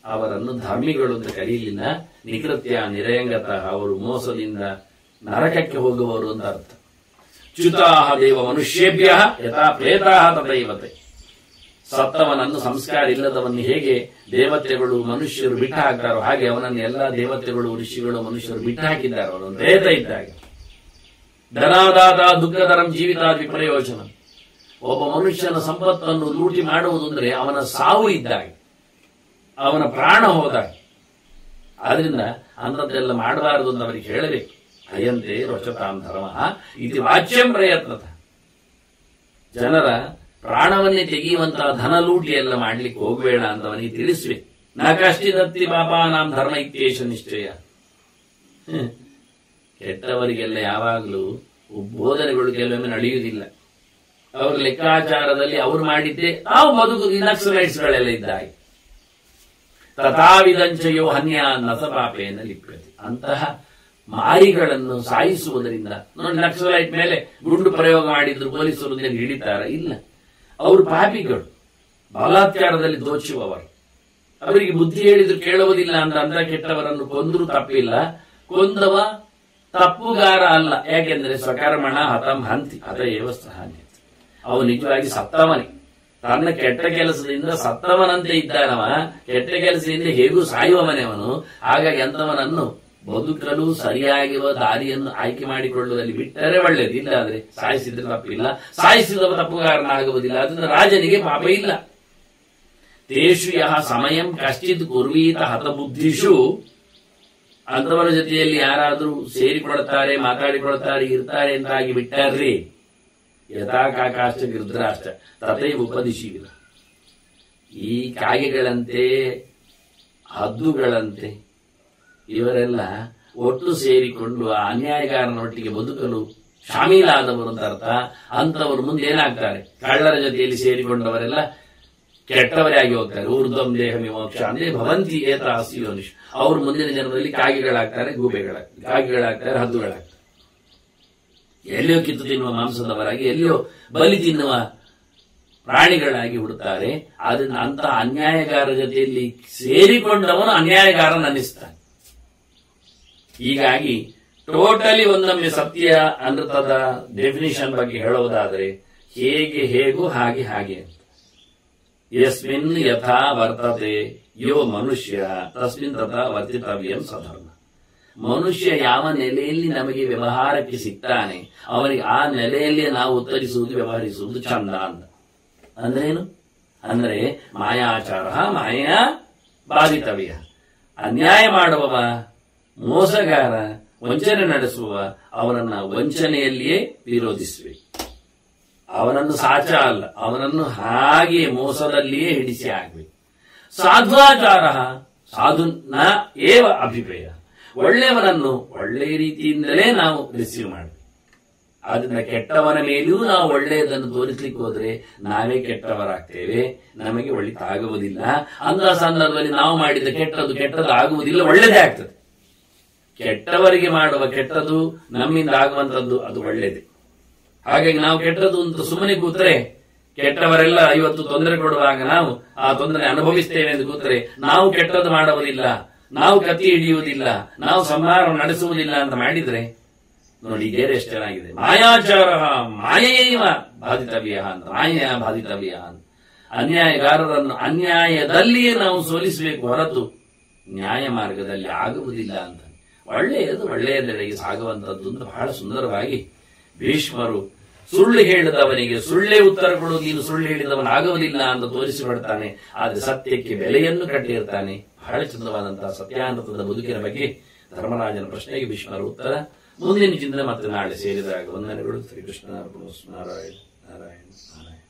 ಅವರನ್ನು ಧರ್ಮಿಗಳು ಅಂತ ಕರೀಲಿಲ್ಲ. ನಿಕೃತ್ಯ ನಿರಯಂಗತ, ಅವರು ಮೋಸದಿಂದ ನರಕಕ್ಕೆ ಹೋಗುವವರು ಅಂತ ಅರ್ಥ. ಚ್ಯುತಾಹ ದೇವ ಮನುಷ್ಯೇಭ್ಯ ಯಥಾ ಪ್ರೇತಾಹ ತಥೈವತೆ. ಸತ್ತವನನ್ನು, ಸಂಸ್ಕಾರ ಇಲ್ಲದವನ್ನು ಹೇಗೆ ದೇವತೆಗಳು ಮನುಷ್ಯರು ಬಿಟ್ಟು ಹಾಕ್ತಾರೋ ಹಾಗೆ ಅವನನ್ನು ಎಲ್ಲ ದೇವತೆಗಳು ಋಷಿಗಳು ಮನುಷ್ಯರು ಬಿಟ್ಟು ಹಾಕಿದ್ದಾರೆ. ಅವರನ್ನು ಪ್ರೇತ ಇದ್ದಾಗ. ಧನಾದಾತ ದುಃಖದರಂ ಜೀವಿತಾದ್ ವಿಪ್ರಯೋಜನ. ಒಬ್ಬ ಮನುಷ್ಯನ ಸಂಪತ್ತನ್ನು ಲೂಟಿ ಮಾಡುವುದು ಅಂದ್ರೆ ಅವನ ಸಾವು ಇದ್ದಾಗ, ಅವನ ಪ್ರಾಣ ಹೋದಾಗ. ಆದ್ರಿಂದ ಅಂಥದ್ದೆಲ್ಲ ಮಾಡಬಾರದು ಅಂತ ಅವರಿಗೆ ಹೇಳಬೇಕು. ಅಯಂತೆ ರೋಚತಾಂ ಧರ್ಮ ಇತಿ ವಾಚ್ಯಂ ಪ್ರಯತ್ನತ. ಜನರ ಪ್ರಾಣವನ್ನೇ ತೆಗೆಯುವಂತಹ ಧನ ಲೂಟಿ ಎಲ್ಲ ಮಾಡ್ಲಿಕ್ಕೆ ಹೋಗಬೇಡ ಅಂತ ಅವನಿಗೆ ತಿಳಿಸ್ಬೇಕು. ನ ಕಷ್ಟಿದತ್ತಿ ಪಾಪಾನಾಂ ಧರ್ಮ ಇತ್ಯೇಷ ನಿಶ್ಚಯ. ಕೆಟ್ಟವರಿಗೆಲ್ಲ ಯಾವಾಗಲೂ ಬೋಧನೆಗಳು ಕೆಲವೊಮ್ಮೆ ನಡೆಯುವುದಿಲ್ಲ. ಅವರ ಲೆಕ್ಕಾಚಾರದಲ್ಲಿ ಅವರು ಮಾಡಿದ್ದೇ ನಾವು ಬದುಕು. ನಕ್ಸಲೈಟ್ಸ್ಗಳೆಲ್ಲ ಇದ್ದಾಗೆ ತಥಾವಿದಂಚಯೋ ಹನ್ಯ ನಸ ಪಾಪೇನ ಲಿಪ್ಯತೆ. ಅಂತಹ ಮಾರಿಗಳನ್ನು ಸಾಯಿಸುವುದರಿಂದ ನೋಡಿ, ನಕ್ಸಲೈಟ್ ಮೇಲೆ ಗುಂಡು ಪ್ರಯೋಗ ಮಾಡಿದ್ರು ಪೊಲೀಸರು ಹಿಡಿತಾರೆ? ಇಲ್ಲ, ಅವರು ಪಾಪಿಗಳು, ಬಲಾತ್ಕಾರದಲ್ಲಿ ದೋಚುವವರು. ಅವರಿಗೆ ಬುದ್ಧಿ ಹೇಳಿದ್ರು ಕೇಳುವುದಿಲ್ಲ ಅಂತ ಕೆಟ್ಟವರನ್ನು ಕೊಂದರೂ ತಪ್ಪಿಲ್ಲ, ಕೊಂದವ ತಪ್ಪುಗಾರ ಅಲ್ಲ. ಯಾಕೆಂದ್ರೆ ಸ್ವಕರ್ಮಣ ಹತಂ ಹಂತಿ ಅತಏವ ಸಹಾನ್ಯ. ಅವನು ನಿಜವಾಗಿ ಸತ್ತವನೇ, ತನ್ನ ಕೆಟ್ಟ ಕೆಲಸದಿಂದ ಸತ್ತವನಂತೆ ಇದ್ದಾನವ. ಕೆಟ್ಟ ಕೆಲಸದಿಂದ ಹೇಗೂ ಸಾಯುವವನೇ ಅವನು. ಹಾಗಾಗಿ ಅಂತವನನ್ನು ಬದುಕಲು ಸರಿಯಾಗಿರುವ ದಾರಿಯನ್ನು ಆಯ್ಕೆ ಮಾಡಿಕೊಳ್ಳುವುದಲ್ಲಿ ಬಿಟ್ಟರೆ ಒಳ್ಳೆಯದು. ಇಲ್ಲ ಆದ್ರೆ ಸಾಯಿಸಿದ್ರೆ ತಪ್ಪಿಲ್ಲ, ಸಾಯಿಸಿದವ ತಪ್ಪುಗಾರನಾಗುವುದಿಲ್ಲ. ಅದರಿಂದ ರಾಜನಿಗೆ ಪಾಪ ಇಲ್ಲ. ತೇಷು ಯಹ ಸಮಯಂ ಕಶ್ಚಿತ್ ಕುರ್ವೀತ ಹತಬುದ್ಧಿಷು. ಅಂತವರ ಜೊತೆಯಲ್ಲಿ ಯಾರಾದ್ರೂ ಸೇರಿಕೊಳ್ತಾರೆ, ಮಾತಾಡಿಕೊಳ್ತಾರೆ, ಇರ್ತಾರೆ ಎಂತಾಗಿ ಬಿಟ್ಟಾರ್ರಿ. ಯಥಾ ಕಾಕಾಶ್ಚ ಗೃಧ್ರಾಶ್ಚ ತಥೈವ ಉಪದಿಶೀವಿರ. ಈ ಕಾಗೆಗಳಂತೆ, ಹದ್ದುಗಳಂತೆ ಇವರೆಲ್ಲ ಒಟ್ಟು ಸೇರಿಕೊಂಡು ಆ ಅನ್ಯಾಯಗಾರನೊಟ್ಟಿಗೆ ಬದುಕಲು ಶಾಮೀಲಾದವರು ಅಂತ ಅರ್ಥ. ಅಂತವರು ಮುಂದೆ ಏನಾಗ್ತಾರೆ? ಕಳ್ಳರ ಜೊತೆಯಲ್ಲಿ ಸೇರಿಕೊಂಡವರೆಲ್ಲ ಕೆಟ್ಟವರೇ ಆಗಿ ಹೋಗ್ತಾರೆ. ಊರ್ಧ್ವಂ ದೇಹ ವಿಮೋಕ್ಷ ಅಂದ್ರೆ ಭವಂತಿ ಏತಾಸಿ ಯೋನಿಷ್. ಅವರು ಮುಂದಿನ ಜನ್ಮದಲ್ಲಿ ಕಾಗೆಗಳಾಗ್ತಾರೆ, ಗೂಬೆಗಳಾಗ್ತಾರೆ, ಕಾಗೆಗಳಾಗ್ತಾರೆ, ಹದ್ದುಗಳಾಗ್ತಾರೆ. ಎಲ್ಲಿಯೋ ಕಿತ್ತು ತಿನ್ನುವ ಮಾಂಸದವರಾಗಿ, ಎಲ್ಲಿಯೋ ಬಲಿ ತಿನ್ನುವ ಪ್ರಾಣಿಗಳಾಗಿ ಹುಡುತ್ತಾರೆ. ಅದನ್ನ ಅಂತಹ ಅನ್ಯಾಯಗಾರ ಜೊತೆಯಲ್ಲಿ ಸೇರಿಕೊಂಡವನು ಅನ್ಯಾಯಗಾರನನ್ನಿಸ್ತಾನೆ. ಹೀಗಾಗಿ ಟೋಟಲಿ ಒಂದೊಮ್ಮೆ ಸತ್ಯ ಅನೃತದ ಡೆಫಿನಿಷನ್ ಬಗ್ಗೆ ಹೇಳುವುದಾದರೆ ಹೇಗೂ ಹಾಗೆ ಅಂತ. ಯಸ್ಮಿನ್ ಯಥಾ ವರ್ತತೆ ಯೋ ಮನುಷ್ಯ ತಸ್ಮಿನ್ ತಥಾ ವರ್ತಿತವ್ಯಂ ಸಧರ್ಮ. ಮನುಷ್ಯ ಯಾವ ನೆಲೆಯಲ್ಲಿ ನಮಗೆ ವ್ಯವಹಾರಕ್ಕೆ ಸಿಗ್ತಾನೆ ಅವನಿಗೆ ಆ ನೆಲೆಯಲ್ಲಿ ನಾವು ಉತ್ತರಿಸುವುದು, ವ್ಯವಹರಿಸುವುದು ಚಂದ ಅಂತ. ಅಂದ್ರೇನು? ಅಂದ್ರೆ ಮಾಯಾಚಾರ ಮಾಯಾ ಬಾಧಿತವ್ಯ. ಅನ್ಯಾಯ ಮಾಡುವವ, ಮೋಸಗಾರ, ವಂಚನೆ ನಡೆಸುವ ಅವನನ್ನ ವಂಚನೆಯಲ್ಲಿಯೇ ವಿರೋಧಿಸಬೇಕು. ಅವನನ್ನು ಸಾಚ ಅಲ್ಲ, ಅವನನ್ನು ಹಾಗೆ ಮೋಸದಲ್ಲಿಯೇ ಹಿಡಿಸಿ ಹಾಕಬೇಕು. ಸಾಧ್ವಾಚಾರ ಸಾಧು ನ ಏವ ಅಭಿಪ್ರಾಯ. ಒಳ್ಳೆಯವನನ್ನು ಒಳ್ಳೆಯ ರೀತಿಯಿಂದಲೇ ನಾವು ರಿಸೀವ್ ಮಾಡಬೇಕು. ಅದನ್ನ ಕೆಟ್ಟವನ ಮೇಲೂ ನಾವು ಒಳ್ಳೆಯದನ್ನು ತೋರಿಸ್ಲಿಕ್ಕೆ ಹೋದ್ರೆ ನಾವೇ ಕೆಟ್ಟವರಾಗ್ತೇವೆ, ನಮಗೆ ಒಳ್ಳೆದಾಗುವುದಿಲ್ಲ. ಅಂತಹ ಸಂದರ್ಭದಲ್ಲಿ ನಾವು ಮಾಡಿದ ಕೆಟ್ಟದ್ದು ಆಗುವುದಿಲ್ಲ, ಒಳ್ಳೆಯದೇ ಆಗ್ತದೆ. ಕೆಟ್ಟವರಿಗೆ ಮಾಡುವ ಕೆಟ್ಟದ್ದು ನಮ್ಮಿಂದ ಆಗುವಂತದ್ದು ಅದು ಒಳ್ಳೆಯದೇ. ಹಾಗಾಗಿ ನಾವು ಕೆಟ್ಟದ್ದು ಅಂತ ಸುಮ್ಮನೆ ಕೂತ್ರೆ, ಕೆಟ್ಟವರೆಲ್ಲ ಇವತ್ತು ತೊಂದರೆ ಕೊಡುವಾಗ ನಾವು ಆ ತೊಂದರೆ ಅನುಭವಿಸ್ತೇವೆ ಎಂದು ಕೂತ್ರೆ ನಾವು ಕೆಟ್ಟದ್ದು ಮಾಡುವುದಿಲ್ಲ, ನಾವು ಕತ್ತಿ ಹಿಡಿಯುವುದಿಲ್ಲ, ನಾವು ಸಂಹಾರ ನಡೆಸುವುದಿಲ್ಲ ಅಂತ ಮಾಡಿದ್ರೆ ನೋಡಿ ಗೇರೆ ಎಷ್ಟು ಚೆನ್ನಾಗಿದೆ. ಮಾಯಾಚಾರ ಮಾಯೇವ ಬಾಧಿತವ್ಯ ಅಂತ, ಮಾಯೆಯ ಬಾಧಿತವ್ಯ ಅಂತ. ಅನ್ಯಾಯಗಾರರನ್ನು ಅನ್ಯಾಯದಲ್ಲಿಯೇ ನಾವು ಸೋಲಿಸಬೇಕು ಹೊರತು ನ್ಯಾಯ ಮಾರ್ಗದಲ್ಲಿ ಆಗುವುದಿಲ್ಲ ಅಂತ. ಒಳ್ಳೆಯದೆಡೆಗೆ ಸಾಗುವಂತದ್ದು ಅಂತ ಬಹಳ ಸುಂದರವಾಗಿ ಭೀಷ್ಮರು ಸುಳ್ಳು ಹೇಳಿದವನಿಗೆ ಸುಳ್ಳೇ ಉತ್ತರ ಕೊಡು, ನೀನು ಸುಳ್ಳು ಹೇಳಿದವನಾಗುವುದಿಲ್ಲ ಅಂತ ತೋರಿಸಿಕೊಡ್ತಾನೆ. ಆದ್ರೆ ಸತ್ಯಕ್ಕೆ ಬೆಲೆಯನ್ನು ಕಟ್ಟಿರ್ತಾನೆ. ಬಹಳ ಚಂದವಾದಂತಹ ಸತ್ಯಾನೃತದ ಬದುಕಿನ ಬಗ್ಗೆ ಧರ್ಮರಾಜನ ಪ್ರಶ್ನೆಗೆ ಭೀಷ್ಮರ ಉತ್ತರ. ಮುಂದಿನ ಚಿಂತನೆ ಮತ್ತೆ ನಾಳೆ ಸೇರಿದಾಗ. ವಂದನೆಗಳು. ಶ್ರೀಕೃಷ್ಣ ಅರ್ಪಣ. ನಾರಾಯಣ ನಾರಾಯಣ ನಾರಾಯಣ.